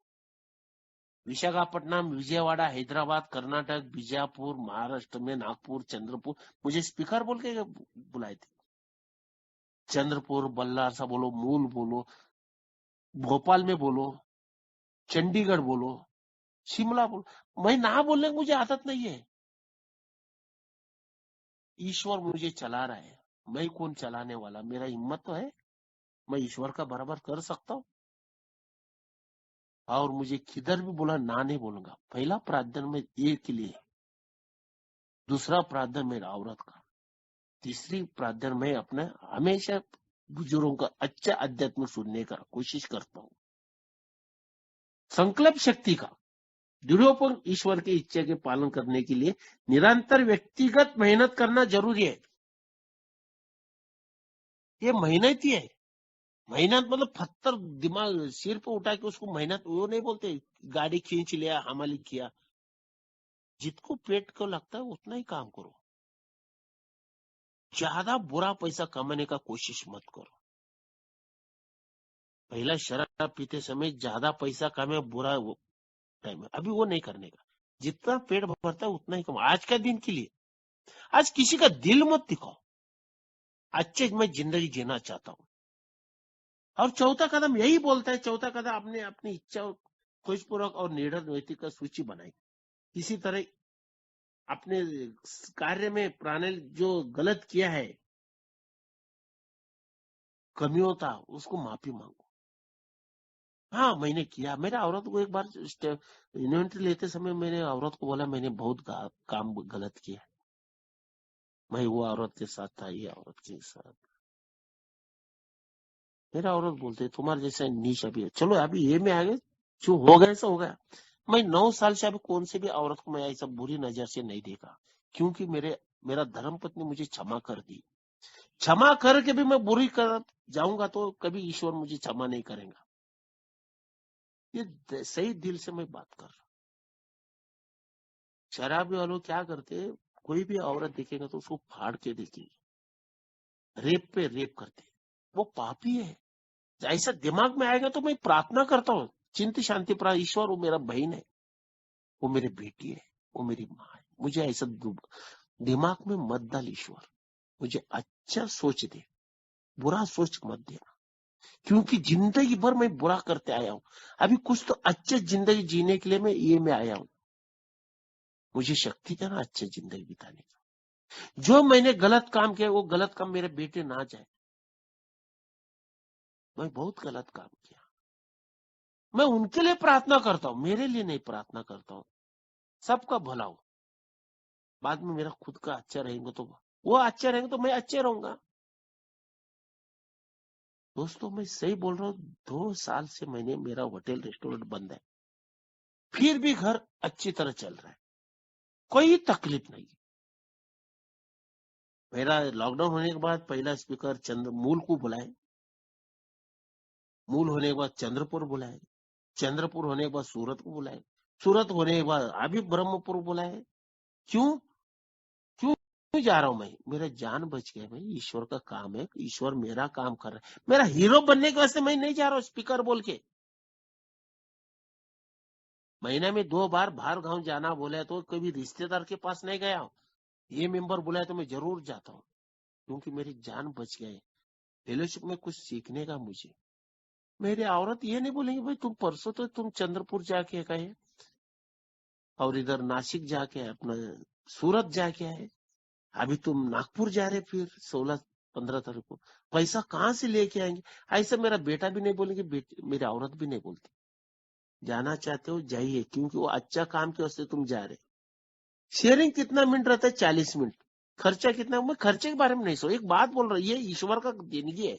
विशाखापट्टनम, विजयवाड़ा, हैदराबाद, कर्नाटक, बीजापुर, महाराष्ट्र में नागपुर, चंद्रपुर, मुझे स्पीकर बोल के बुलाए थे। चंद्रपुर, बल्लार सा बोलो, मूल बोलो, भोपाल में बोलो, चंडीगढ़ बोलो, शिमला बोलो। मैं ना बोलने की मुझे आदत नहीं है। ईश्वर मुझे चला रहा है, मैं कौन चलाने वाला? मेरा हिम्मत तो है, मैं ईश्वर का बराबर कर सकता हूँ। और मुझे किधर भी बोला ना नहीं बोलूंगा। पहला प्रार्थना में ये के लिए, दूसरा प्रार्थना मेरा औरत का, तीसरी प्रार्थना में अपने हमेशा बुजुर्गों का अच्छा अध्यात्म सुनने का कोशिश करता हूँ। संकल्प शक्ति का दृढ़ोपन ईश्वर की इच्छा के पालन करने के लिए निरंतर व्यक्तिगत मेहनत करना जरूरी है। ये मेहनत ही है। मेहनत मतलब पत्थर दिमाग सिर पे उठा के उसको मेहनत वो नहीं बोलते, गाड़ी खींच लिया, हमाली किया। जितको पेट को लगता है उतना ही काम करो। ज्यादा बुरा पैसा कमाने का कोशिश मत करो। पहला शराब पीते समय ज्यादा पैसा कमाए, बुरा टाइम है, अभी वो नहीं करने का। जितना पेट भरता है उतना ही कमाओ, आज का दिन के लिए। आज किसी का दिल मत दिखाओ, अच्छे मैं जिंदगी जीना चाहता हूँ। और चौथा कदम यही बोलता है, चौथा कदम आपने अपनी इच्छा खोजपूर्वक और निडर नैतिक का सूची बनाई। इसी तरह अपने कार्य में प्राणी जो गलत किया है, कमियों था, उसको माफी मांगो। हाँ मैंने किया। मेरे औरत को एक बार इन्वेंट्री लेते समय मैंने औरत को बोला मैंने बहुत काम गलत किया, मैं वो औरत के साथ था, ये औरत के साथ। मेरा औरत बोलते तुम्हारे जैसा नीच अभी है। चलो अभी ये में आ गए, जो हो गया ऐसा हो गया। मैं 9 साल से अभी कौन से भी औरत को मैं ऐसा बुरी नजर से नहीं देखा, क्योंकि मेरा धर्म पत्नी मुझे क्षमा कर दी। क्षमा करके भी मैं बुरी कर जाऊंगा तो कभी ईश्वर मुझे क्षमा नहीं करेगा। ये सही दिल से मैं बात कर रहा हूँ। शराबी वालों क्या करते, कोई भी औरत देखेगा तो उसको फाड़ के देखेंगे, रेप पे रेप करते, वो पापी है। ऐसा दिमाग में आएगा तो मैं प्रार्थना करता हूँ, चिंता शांति प्रार्थना, ईश्वर वो मेरा बहन है, वो मेरी बेटी है, वो मेरी माँ है, मुझे ऐसा दिमाग में मत डाल ईश्वर, मुझे अच्छा सोच दे, बुरा सोच मत देना। क्योंकि जिंदगी भर मैं बुरा करते आया हूँ, अभी कुछ तो अच्छे जिंदगी जीने के लिए मैं ये में आया हूँ। मुझे शक्ति देना अच्छे जिंदगी बिताने की। जो मैंने गलत काम किया वो गलत काम मेरे बेटे ना जाए। मैं बहुत गलत काम किया, मैं उनके लिए प्रार्थना करता हूँ, मेरे लिए नहीं प्रार्थना करता हूँ। सबका भला हो, बाद में मेरा खुद का अच्छा रहेंगे तो वो अच्छे रहेंगे तो मैं अच्छे रहूंगा। दोस्तों मैं सही बोल रहा हूँ, 2 साल से मैंने मेरा होटल रेस्टोरेंट बंद है, फिर भी घर अच्छी तरह चल रहा है, कोई तकलीफ नहीं। मेरा लॉकडाउन होने के बाद पहला स्पीकर मूल को बुलाए, मूल होने के बाद चंद्रपुर बुलाए, चंद्रपुर होने के बाद सूरत को बुलाए, सूरत होने के बाद अभी ब्रह्मपुर बुलाए। क्यों क्यों क्यों जा रहा हूं मैं? मेरा जान बच गया भाई, ईश्वर का काम है, ईश्वर मेरा काम कर रहा है। मेरा हीरो बनने के वास्ते मैं नहीं जा रहा हूँ स्पीकर बोल के। महीने में 2 बार बाहर गांव जाना बोले तो कभी रिश्तेदार के पास नहीं गया हूं। ये मेंबर बुलाए तो मैं जरूर जाता हूँ, क्योंकि मेरी जान बच गई। फेलोशिप में कुछ सीखने का मुझे। मेरी औरत ये नहीं बोलेंगे भाई तुम परसों तो तुम चंद्रपुर जाके गए और इधर नासिक जाके अपना सूरत जाके आए, अभी तुम नागपुर जा रहे फिर 16-15 तारीख को, पैसा कहाँ से लेके आएंगे? ऐसा मेरा बेटा भी नहीं बोलेंगे, मेरी औरत भी नहीं बोलती। जाना चाहते हो जाइए, क्योंकि वो अच्छा काम के वास्ते तुम जा रहे। शेयरिंग कितना मिनट रहता है? 40 मिनट। खर्चा कितना? मैं खर्चे के बारे में नहीं सोच, एक बात बोल रहा हूँ, ये ईश्वर का देनगी है।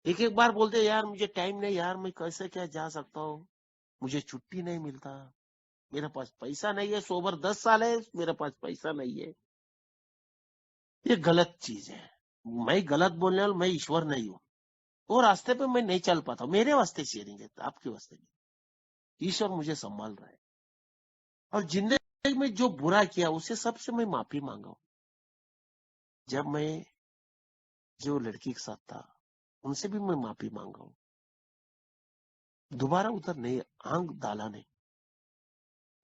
एक एक बार बोलते यार मुझे टाइम नहीं, यार मैं कैसे क्या जा सकता हूँ, मुझे छुट्टी नहीं मिलता, मेरे पास पैसा नहीं है, सोबर 10 साल है मेरे पास पैसा नहीं है। ये गलत चीज है। मैं गलत बोलने वाला, मैं ईश्वर नहीं हूँ। वो रास्ते पे मैं नहीं चल पाता, मेरे वास्ते शेयरिंग है, आपके वास्ते नहीं। ईश्वर मुझे संभाल रहा है, और जिंदगी में जो बुरा किया उसे सबसे मैं माफी मांगा हूं। जब मैं जो लड़की के साथ था उनसे भी मैं माफी मांगा हूं, दोबारा उधर नहीं आंख डाला नहीं।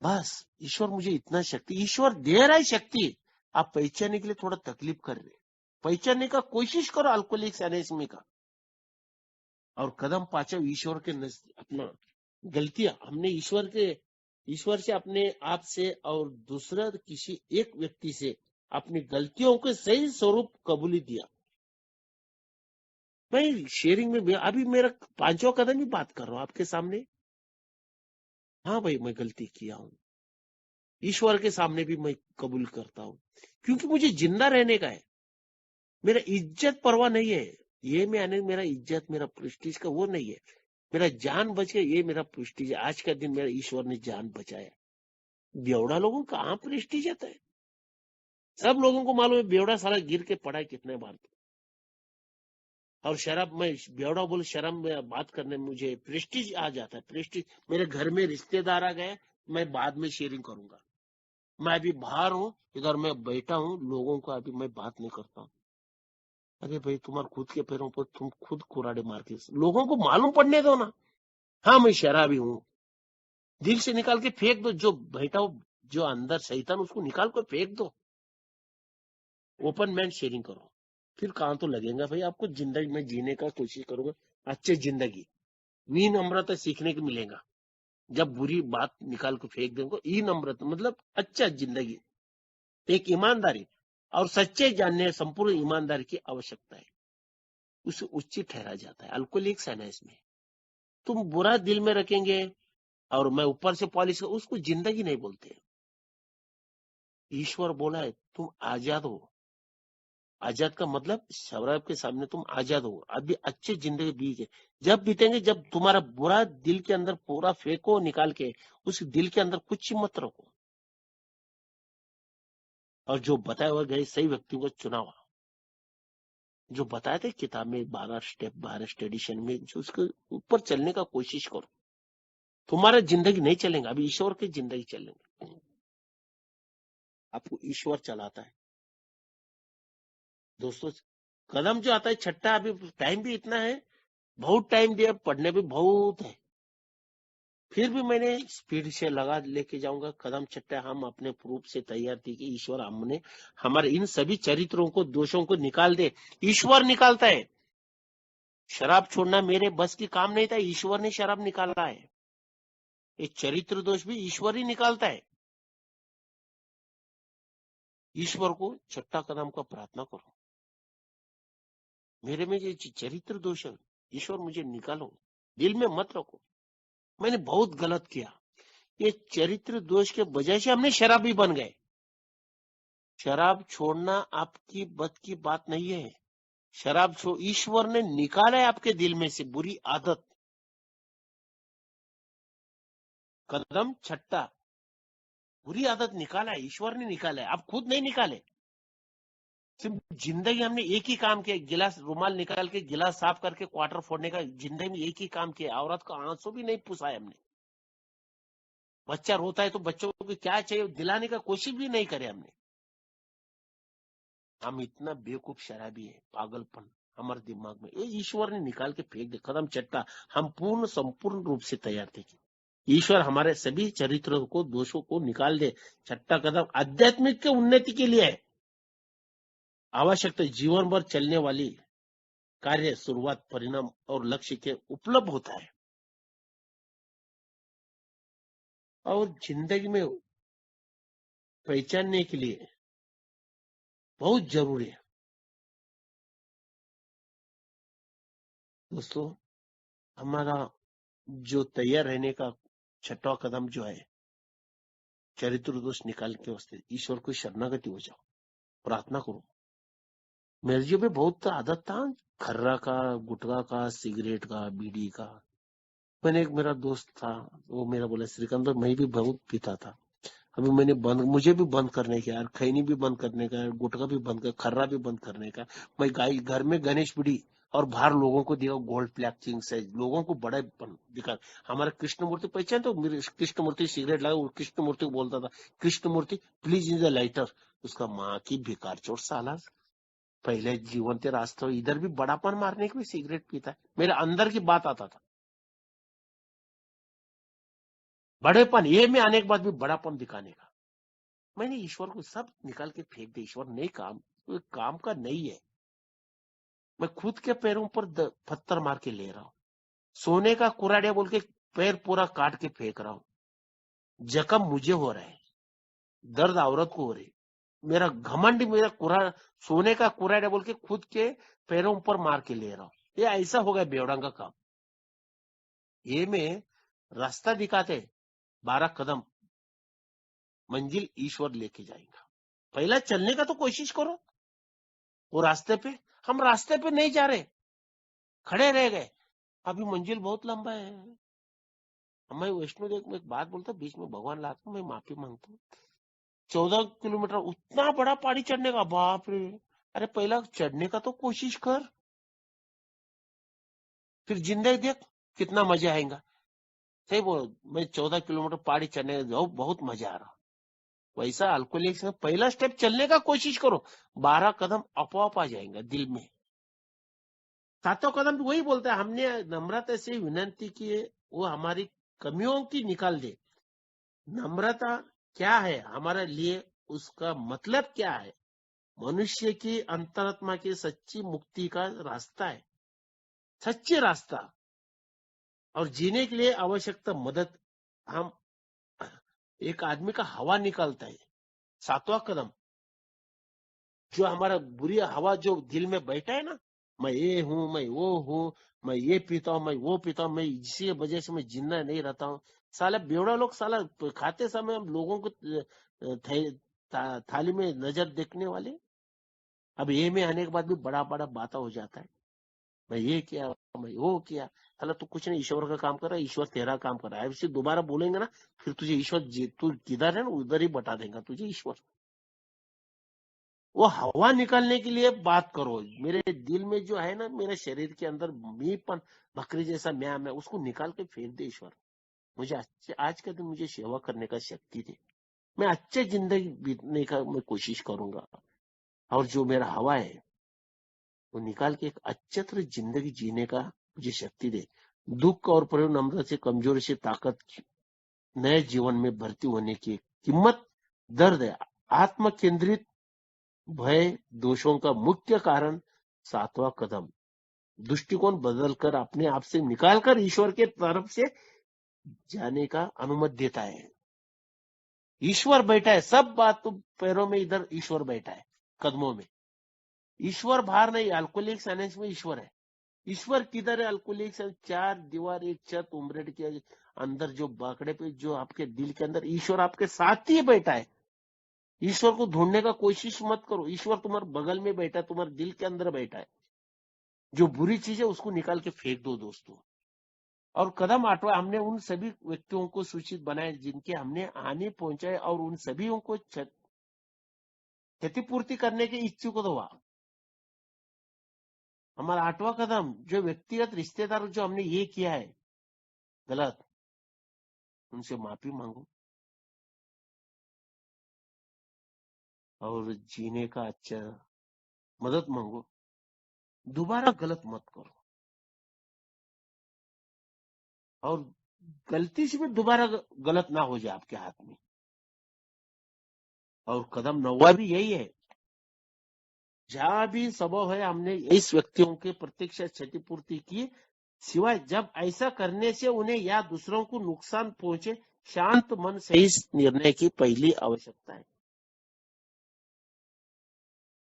बस ईश्वर मुझे इतना शक्ति, ईश्वर दे रहा है शक्ति, आप पहचानने के लिए थोड़ा तकलीफ कर रहे, पहचानने का कोशिश करो अल्कोहलिक्स एनोनिमस का, और कदम पाचो ईश्वर के अपना गलतियां हमने ईश्वर से अपने आप से और दूसरा किसी एक व्यक्ति से अपनी गलतियों के सही स्वरूप कबूली दिया। मैं शेयरिंग में अभी मेरा 5वां कदम ही बात कर रहा हूं आपके सामने। हाँ भाई मैं गलती किया हूं, ईश्वर के सामने भी मैं कबूल करता हूं, क्योंकि मुझे जिंदा रहने का है। मेरा इज्जत परवाह नहीं है, ये में आने मेरा इज्जत मेरा प्रेस्टीज का वो नहीं है। मेरा जान बच गया, ये मेरा प्रेस्टीज है। आज का दिन मेरा ईश्वर ने जान बचाया। बेवड़ा लोगों का कहाँ प्रेस्टीज आता है? सब लोगों को मालूम है बेवड़ा सारा गिर के पड़ा है कितने बार। और शराब में बेवड़ा बोले, शर्म में बात करने में मुझे प्रेस्टीज आ जाता है। प्रेस्टीज, मेरे घर में रिश्तेदार आ गए, मैं बाद में शेयरिंग करूंगा। मैं अभी बाहर हूँ, इधर मैं बैठा हूँ, लोगों को अभी मैं बात नहीं करता हूँ। अरे भाई तुम्हारे खुद के पैरों पर तुम खुद कुराड़े मार के लोगों को मालूम पड़ने दो ना। हाँ मैं शराबी हूँ, दिल से निकाल के फेंक दो, जो बैठा हो जो अंदर शैतान उसको निकाल कर फेंक दो। ओपन माइंड शेयरिंग करो, फिर कहाँ तो लगेगा भाई आपको। जिंदगी में जीने का कोशिश करोगे, अच्छी जिंदगी, विनम्रता सीखने को मिलेगा। जब बुरी बात निकाल के फेंक देंगे, विनम्रता मतलब अच्छा जिंदगी, एक ईमानदारी और सच्चे जानने संपूर्ण ईमानदारी की आवश्यकता है, उसे उचित ठहरा जाता है। अल्कोहलिक्स है ना इसमें, तुम बुरा दिल में रखेंगे और मैं ऊपर से पॉलिश, उसको जिंदगी नहीं बोलते। ईश्वर बोला है तुम आजाद हो। आजाद का मतलब शराब के सामने तुम आजाद हो। अभी अच्छी जिंदगी बीते, जब बीतेंगे, जब तुम्हारा बुरा दिल के अंदर पूरा फेंको निकाल के, उस दिल के अंदर कुछ मत रखो, और जो बताए हुए गए सही व्यक्ति को चुनाव, जो बताए थे किताब में 12 स्टेप 12 ट्रेडिशन में, जो उसके ऊपर चलने का कोशिश करो। तुम्हारा जिंदगी नहीं चलेगा, अभी ईश्वर की जिंदगी चलेंगे। आपको ईश्वर चलाता है दोस्तों। कदम जो आता है छठा, अभी टाइम भी इतना है, बहुत टाइम दिया, पढ़ने भी बहुत है, फिर भी मैंने स्पीड से लगा लेके जाऊंगा। कदम छठा हम अपने प्रूफ से तैयार थी कि ईश्वर हमने हमारे इन सभी चरित्रों को, दोषों को निकाल दे। ईश्वर निकालता है। शराब छोड़ना मेरे बस की काम नहीं था, ईश्वर ने शराब निकाला है। ये चरित्र दोष भी ईश्वर ही निकालता है। ईश्वर को छठा कदम का प्रार्थना करो, मेरे में ये चरित्र दोष है, ईश्वर मुझे निकालो, दिल में मत रखो, मैंने बहुत गलत किया। ये चरित्र दोष के वजह से हमने शराबी बन गए। शराब छोड़ना आपकी बस की बात नहीं है। शराब छोड़, ईश्वर ने निकाला है आपके दिल में से बुरी आदत। कदम छठा, बुरी आदत निकाला है, ईश्वर ने निकाला है, आप खुद नहीं निकाले। सिर्फ जिंदगी हमने एक ही काम किया, गिलास रुमाल निकाल के गिलास साफ करके क्वार्टर फोड़ने का जिंदगी में एक ही काम किया। औरत का आंसू भी नहीं पुसाया हमने। बच्चा रोता है तो बच्चों को क्या चाहिए दिलाने का कोशिश भी नहीं करे हमने। हम इतना बेवकूफ शराबी है, पागलपन हमारे दिमाग में, ये ईश्वर ने निकाल के फेंक दे कदम चट्टा। हम पूर्ण संपूर्ण रूप से तैयार थे कि ईश्वर हमारे सभी चरित्रों को, दोषों को निकाल दे। छठा कदम आध्यात्मिक के उन्नति के लिए है। आवश्यकता जीवन भर चलने वाली कार्य, शुरुआत, परिणाम और लक्ष्य के उपलब्ध होता है। और जिंदगी में पहचानने के लिए बहुत जरूरी है दोस्तों, हमारा जो तैयार रहने का छठा कदम जो है, चरित्र दोष निकाल के वास्ते ईश्वर को शरणागति हो जाओ, प्रार्थना करो। मेरे जो भी बहुत आदत था, खर्रा का, गुटखा का, सिगरेट का, बीड़ी का। मैंने एक मेरा दोस्त था, वो मेरा बोला श्रीकांत मैं भी बहुत पीता था, अभी मैंने बंद, मुझे भी बंद करने का यार, खैनी भी बंद करने का, गुटखा भी बंद कर, खर्रा भी बंद करने का। मैं घर में गणेश बीड़ी और बाहर लोगों को दिया गोल्ड प्लेटिंग से, लोगों को बड़ा दिखा। हमारा कृष्णमूर्ति पहचान, तो मेरे कृष्णमूर्ति सिगरेट लगा, वो कृष्णमूर्ति को बोलता था, Krishnamurti please in the lighter. उसका माँ की बेकार चोट साला, पहले जीवन के रास्ते इधर भी बड़ापन मारने के भी सिगरेट पीता है। मेरे अंदर की बात आता था, बड़ेपन ये में आने के बाद भी बड़ापन दिखाने का। मैंने ईश्वर को सब निकाल के फेंक दे। ईश्वर नहीं, काम तो काम का नहीं है। मैं खुद के पैरों पर पत्थर मार के ले रहा हूं। सोने का कुराड़िया बोल के पैर पूरा काट के फेंक रहा हूं। जख्म मुझे हो रहा है, दर्द औरत को हो रही। मेरा घमंड, मेरा सोने का कुराड़िया बोल के खुद के पैरों पर मार के ले रहा हूं। ये ऐसा हो गया बेवड़ा का काम। ये में रास्ता दिखाते 12 कदम मंजिल ईश्वर लेके जाएगा। पहला चलने का तो कोशिश करो वो रास्ते पे। हम रास्ते पे नहीं जा रहे, खड़े रह गए। अभी मंजिल बहुत लंबा है। मैं वैष्णो देवी में एक बात बोलता, बीच में भगवान लाता, मैं माफी मांगता हूँ। 14 किलोमीटर उतना बड़ा पहाड़ी चढ़ने का, बाप रे। अरे पहला चढ़ने का तो कोशिश कर, फिर जिंदगी देख कितना मजा आएगा। सही बोलो, मैं 14 किलोमीटर पहाड़ी चढ़ने जाऊँ, बहुत मजा आ रहा। वैसा अल्कोहलिक्स में पहला स्टेप चलने का कोशिश करो, 12 कदम अपवाप आ जाएगा दिल में। सातों कदम वही बोलता है, हमने नम्रता से विनंती की है वो हमारी कमियों की निकाल दे। नम्रता क्या है हमारे लिए, उसका मतलब क्या है? मनुष्य की अंतरात्मा की सच्ची मुक्ति का रास्ता है, सच्ची रास्ता। और जीने के लिए आवश्यकता मदद। हम एक आदमी का हवा निकालता है, सातवां कदम। जो हमारा बुरी हवा जो दिल में बैठा है ना, मैं ये हूं, मैं वो हूं, मैं ये पीता हूं, मैं वो पीता हूं, मैं इसी वजह से मैं जिंदा नहीं रहता हूं। साला बेवड़ा लोग, साला खाते समय हम लोगों को थाली में नजर देखने वाले। अब ये में आने के बाद भी बड़ा बड़ा बात हो जाता है, मैं ये किया, मैं वो किया। साला तू कुछ नहीं, ईश्वर का काम कर रहा है, ईश्वर तेरा काम कर रहा है। ऐसे दोबारा बोलेंगे ना, फिर तुझे ईश्वर तू किधर है ना उधर ही बता देगा तुझे ईश्वर। वो हवा निकालने के लिए बात करो। मेरे दिल में जो है ना, मेरे शरीर के अंदर मीपन, बकरी जैसा म्या मैं, उसको निकाल के फेंक दे ईश्वर। मुझे आज के दिन मुझे सेवा करने का शक्ति दे। मैं अच्छे जिंदगी बीतने का मैं कोशिश करूंगा। और जो मेरा हवा है वो निकाल के एक अच्छे तरह जिंदगी जीने का मुझे शक्ति दे। दुख और परिणाम से, कमजोरी से ताकत, नए जीवन में भर्ती होने की कीमत, दर्द है, आत्म केंद्रित भय, दोषों का मुख्य कारण। सातवां कदम दृष्टिकोण बदलकर अपने आप से निकालकर ईश्वर के तरफ से जाने का अनुमति देता है। ईश्वर बैठा है, सब बात तो पैरों में, इधर ईश्वर बैठा है कदमों में। ईश्वर बाहर नहीं, अल्कोहलिक साइनेंस में ईश्वर है। ईश्वर किधर है? अल्कोहलिक, चार दीवार, एक छत, उम्रेड के अंदर जो बाकड़े पे, जो आपके दिल के अंदर, ईश्वर आपके साथ ही बैठा है। ईश्वर को ढूंढने का कोशिश मत करो, ईश्वर तुम्हारे बगल में बैठा है, तुम्हारे दिल के अंदर बैठा है। जो बुरी चीज है उसको निकाल के फेंक दो दोस्तों। और कदम 8वां, हमने उन सभी व्यक्तियों को सूचित बनाए जिनके हमने हानि पहुंचाए, और उन सभी को क्षतिपूर्ति करने के इच्छुक तो हुआ। हमारा 8वां कदम, जो व्यक्तिगत रिश्तेदार जो हमने ये किया है गलत, उनसे माफी मांगो और जीने का अच्छा मदद मांगो। दोबारा गलत मत करो, और गलती से भी दोबारा गलत ना हो जाए आपके हाथ में। और कदम 9वां भी यही है, जहां भी संभव है हमने इस व्यक्तियों के प्रत्यक्ष क्षतिपूर्ति की, सिवाय जब ऐसा करने से उन्हें या दूसरों को नुकसान पहुंचे। शांत मन सही निर्णय की पहली आवश्यकता है।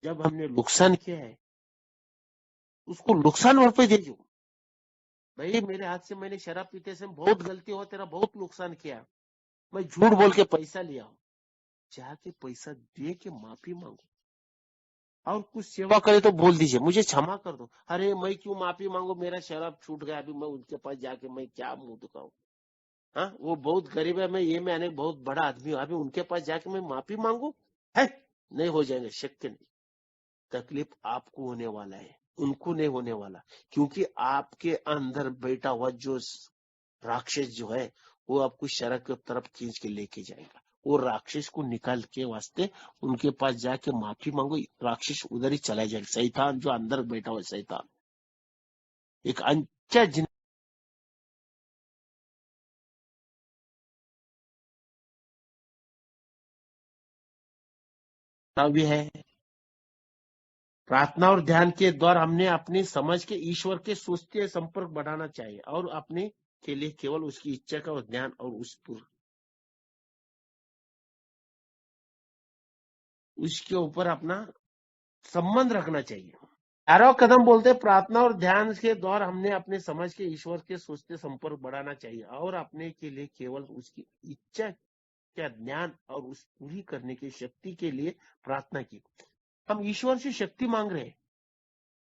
जब हमने नुकसान किया है उसको नुकसान भरपाई दे दो। भाई मेरे हाथ से मैंने शराब पीते से बहुत गलती हो, तेरा बहुत नुकसान किया, मैं झूठ बोल के पैसा लिया हूं, जाके पैसा दे के माफी मांगो। और कुछ सेवा करे तो बोल दीजिए मुझे क्षमा कर दो। अरे मैं क्यों माफी मांगू, मेरा शराब छूट गया, अभी मैं उनके पास जाके मैं क्या मुंह दिखाऊं। हाँ, वो बहुत गरीब है, मैंने बहुत बड़ा आदमी हूं, अभी उनके पास जाके मैं माफी मांगू, है नहीं हो जाएंगे, शक्य नहीं। तकलीफ आपको होने वाला है, उनको नहीं होने वाला, क्योंकि आपके अंदर बैठा हुआ जो राक्षस जो है वो आपको शराब की तरफ खींच के लेके जाएगा। वो राक्षस को निकाल के वास्ते उनके पास जाके माफी मांगो, राक्षस उधर ही चला जाएगा। शैतान जो अंदर बैठा हुआ शैतान एक अच्छा भी है। प्रार्थना और ध्यान के द्वारा हमने अपनी समझ के ईश्वर के सुस्ती संपर्क बढ़ाना चाहिए, और अपने के लिए केवल उसकी इच्छा का ध्यान और उसके ऊपर अपना संबंध रखना चाहिए। 11वां कदम बोलते हैं, प्रार्थना और ध्यान के द्वारा हमने अपने समझ के ईश्वर के सुस्ती संपर्क बढ़ाना चाहिए, और अपने के लिए केवल उसकी इच्छा का ज्ञान और उस पूरी करने की शक्ति के लिए प्रार्थना की। हम ईश्वर से शक्ति मांग रहे हैं।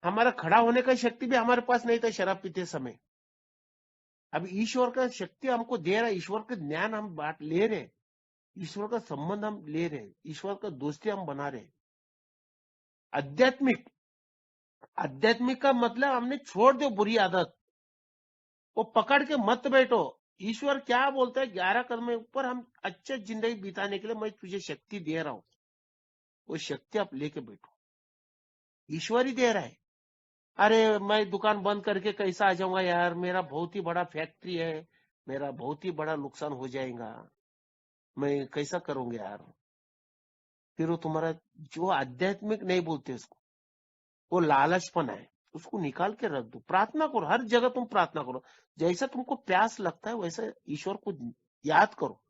हमारा खड़ा होने का शक्ति भी हमारे पास नहीं था शराब पीते समय। अब ईश्वर का शक्ति हमको दे रहा है, ईश्वर का ज्ञान हम बांट ले रहे हैं, ईश्वर का संबंध हम ले रहे हैं, ईश्वर का दोस्ती हम बना रहे हैं। आध्यात्मिक आध्यात्मिक का मतलब हमने छोड़ दो बुरी आदत, वो पकड़ के मत बैठो। ईश्वर क्या बोलता है 11 कदम में ऊपर, हम अच्छे जिंदगी बिताने के लिए मैं तुझे शक्ति दे रहा हूं, वो शक्ति आप लेके बैठो, ईश्वर ही दे रहा है। अरे मैं दुकान बंद करके कैसा आ जाऊंगा यार, मेरा बहुत ही बड़ा फैक्ट्री है, मेरा बहुत ही बड़ा नुकसान हो जाएगा, मैं कैसा करूंगा यार। फिर वो तुम्हारा जो आध्यात्मिक नहीं बोलते उसको, वो लालचपन है, उसको निकाल के रख दो। प्रार्थना करो, हर जगह तुम प्रार्थना करो, जैसा तुमको प्यास लगता है वैसा ईश्वर को याद करो,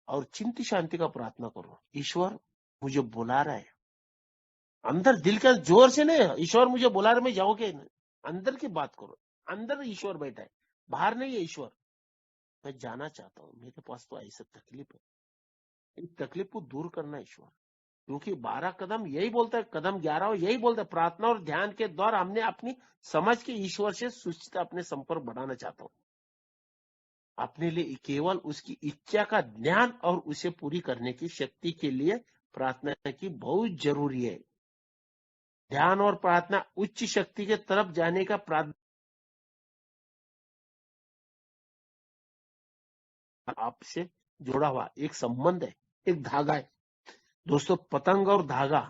और चिंती शांति का प्रार्थना करो। ईश्वर मुझे बुला रहा है, अंदर दिल का जोर से नहीं, ईश्वर मुझे बुला रहा है, मैं जाओगे नहीं, अंदर की बात करो। अंदर ईश्वर बैठा है, बाहर नहीं है ईश्वर। मैं जाना चाहता हूँ, मेरे पास तो ऐसा तकलीफ है, इस तकलीफ को दूर करना ईश्वर। क्योंकि 12 कदम यही बोलता है, कदम 11 यही बोलता है, प्रार्थना और ध्यान के द्वारा हमने अपनी समझ के ईश्वर से सूचित अपने संपर्क बढ़ाना चाहता हूँ। अपने लिए केवल उसकी इच्छा का ज्ञान और उसे पूरी करने की शक्ति के लिए प्रार्थना की बहुत जरूरी है। ध्यान और प्रार्थना उच्च शक्ति के तरफ जाने का आपसे जुड़ा हुआ एक संबंध है, एक धागा है। दोस्तों, पतंग और धागा,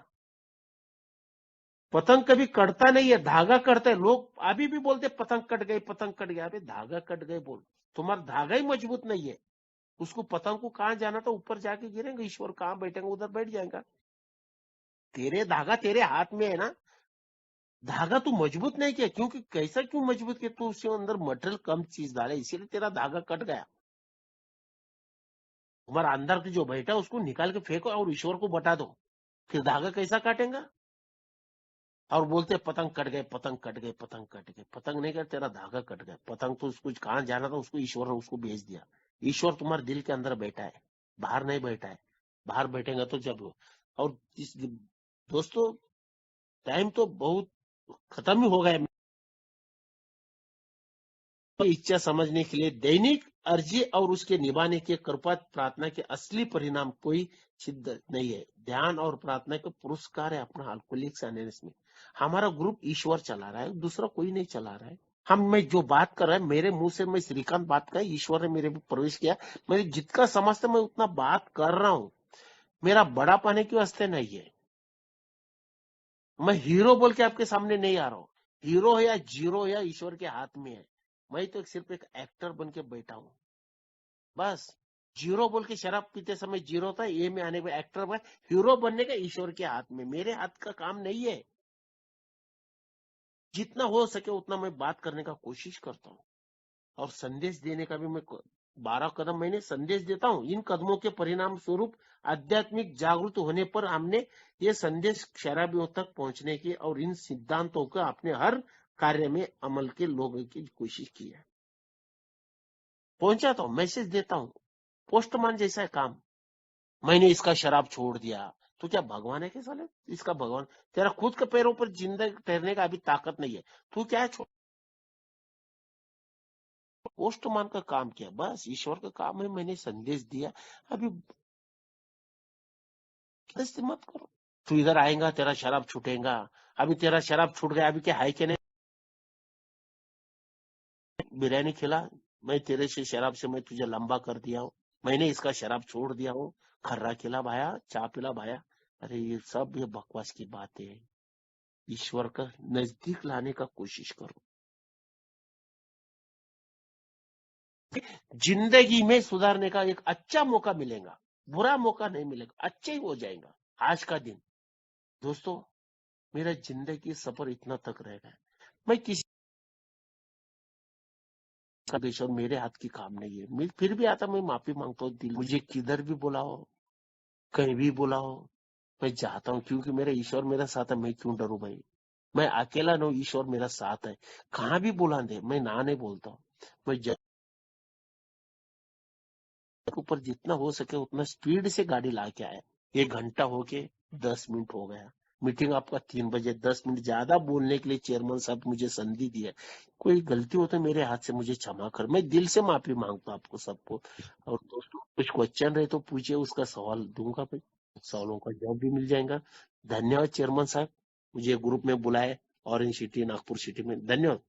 पतंग कभी कटता नहीं है, धागा कटता है। लोग अभी भी बोलते पतंग कट गई, पतंग कट गया, अभी धागा कट गए बोल, तुम्हारा धागा ही मजबूत नहीं है। उसको पतंग को कहां जाना था, ऊपर जाके गिरेंगे, ईश्वर कहां बैठेंगे उधर बैठ जाएगा। तेरे धागा तेरे हाथ में है ना, धागा तू मजबूत नहीं किया, क्योंकि कैसा क्यों मजबूत किया, तू उसके अंदर मटेरियल कम चीज डाले, इसीलिए तेरा धागा कट गया। तुम्हारा अंदर की जो बैठा उसको निकाल के फेंको और ईश्वर को बता दो, फिर धागा कैसा काटेगा। और बोलते पतंग कट गए, पतंग कट गए, पतंग कट गए, पतंग नहीं कट, तेरा धागा कट गया। पतंग तो उसको कहां जाना था, उसको ईश्वर ने उसको भेज दिया। ईश्वर तुम्हारे दिल के अंदर बैठा है, बाहर नहीं बैठा है। बाहर बैठेगा तो जब और दोस्तों, टाइम तो बहुत खत्म ही हो गया। इच्छा समझने के लिए दैनिक अर्जी और उसके निभाने के कृपात प्रार्थना के असली परिणाम कोई सिद्ध नहीं है। ध्यान और प्रार्थना के पुरस्कार है अपना अल्कोहलिक्स एनोनिमस में। हमारा ग्रुप ईश्वर चला रहा है, दूसरा कोई नहीं चला रहा है। मैं जो बात कर रहा है मेरे मुंह से, मैं श्रीकांत बात कर, ईश्वर ने मेरे में प्रवेश किया, मेरे जितना समझते मैं उतना बात कर रहा हूं। मेरा बड़ा पाने की वास्ते नहीं है। मैं हीरो बोल के आपके सामने नहीं आ रहा हूँ। हीरो है या जीरो है या ईश्वर के हाथ में है। मैं तो सिर्फ एक एक्टर बन के बैठा हूँ बस। जीरो बोल के शराब पीते समय जीरो था, ये में आने में एक्टर बन, हीरो बनने का ईश्वर के हाथ में, मेरे हाथ का काम नहीं है। जितना हो सके उतना मैं बात करने का कोशिश करता हूँ और संदेश देने का भी मैं 12 कदम मैंने संदेश देता हूँ। इन कदमों के परिणाम स्वरूप आध्यात्मिक जागरूक होने पर हमने ये संदेश शराबियों तक पहुंचने की और इन सिद्धांतों को अपने हर कार्य में अमल के लोगों की कोशिश की है। पहुंचाता हूँ, मैसेज देता हूँ, पोस्टमैन जैसा है काम। मैंने इसका शराब छोड़ दिया, तो क्या भगवान है क्या साले? इसका भगवान, तेरा खुद के पैरों पर जिंदा ठहरने का अभी ताकत नहीं है, तू क्या है? पोस्टमैन का काम किया, बस ईश्वर का काम है, मैंने संदेश दिया। अभी कैसे मत करो, तू इधर आएगा तेरा शराब छूटेगा। अभी तेरा शराब छूट गया, अभी क्या है कि नहीं? बिरयानी खिला, मैं तेरे से शराब से मैं तुझे लंबा कर दिया हूँ, मैंने इसका शराब छोड़ दिया हूँ। खर्रा खिला भाया, चाय पिला भाया। अरे ये सब ये बकवास की बातें है। ईश्वर का नजदीक लाने का कोशिश करो। जिंदगी में सुधारने का एक अच्छा मौका मिलेगा, बुरा मौका नहीं मिलेगा, अच्छा ही हो जाएगा आज का दिन। दोस्तों, मेरा जिंदगी सफर इतना तक रहेगा, मैं किसी का बेशक मेरे हाथ की काम नहीं है। मैं फिर भी आता, मैं माफी मांगता हूँ। दिल मुझे किधर भी बुलाओ, कहीं भी बुलाओ, मैं जाता हूँ, क्योंकि मेरा ईश्वर मेरा साथ है। मैं क्यों डरूं भाई? मैं अकेला नहीं, ईश्वर मेरा साथ है। कहाँ भी बुला दे, मैं ना नहीं बोलता हूँ। मैं ऊपर जितना हो सके उतना स्पीड से गाड़ी ला के आया। 1 घंटा हो के 10 मिनट हो गया। मीटिंग आपका 3 बजे, 10 मिनट ज्यादा बोलने के लिए चेयरमैन साहब मुझे संधि दिया। कोई गलती हो तो मेरे हाथ से मुझे क्षमा कर, मैं दिल से माफी मांगता हूं आपको सबको। और दोस्तों, कुछ क्वेश्चन रहे तो पूछिए, उसका सवाल दूंगा मैं, सवालों का जवाब भी मिल जाएगा। धन्यवाद चेयरमैन साहब, मुझे ग्रुप में बुलाए, ऑरेंज सिटी नागपुर सिटी में। धन्यवाद।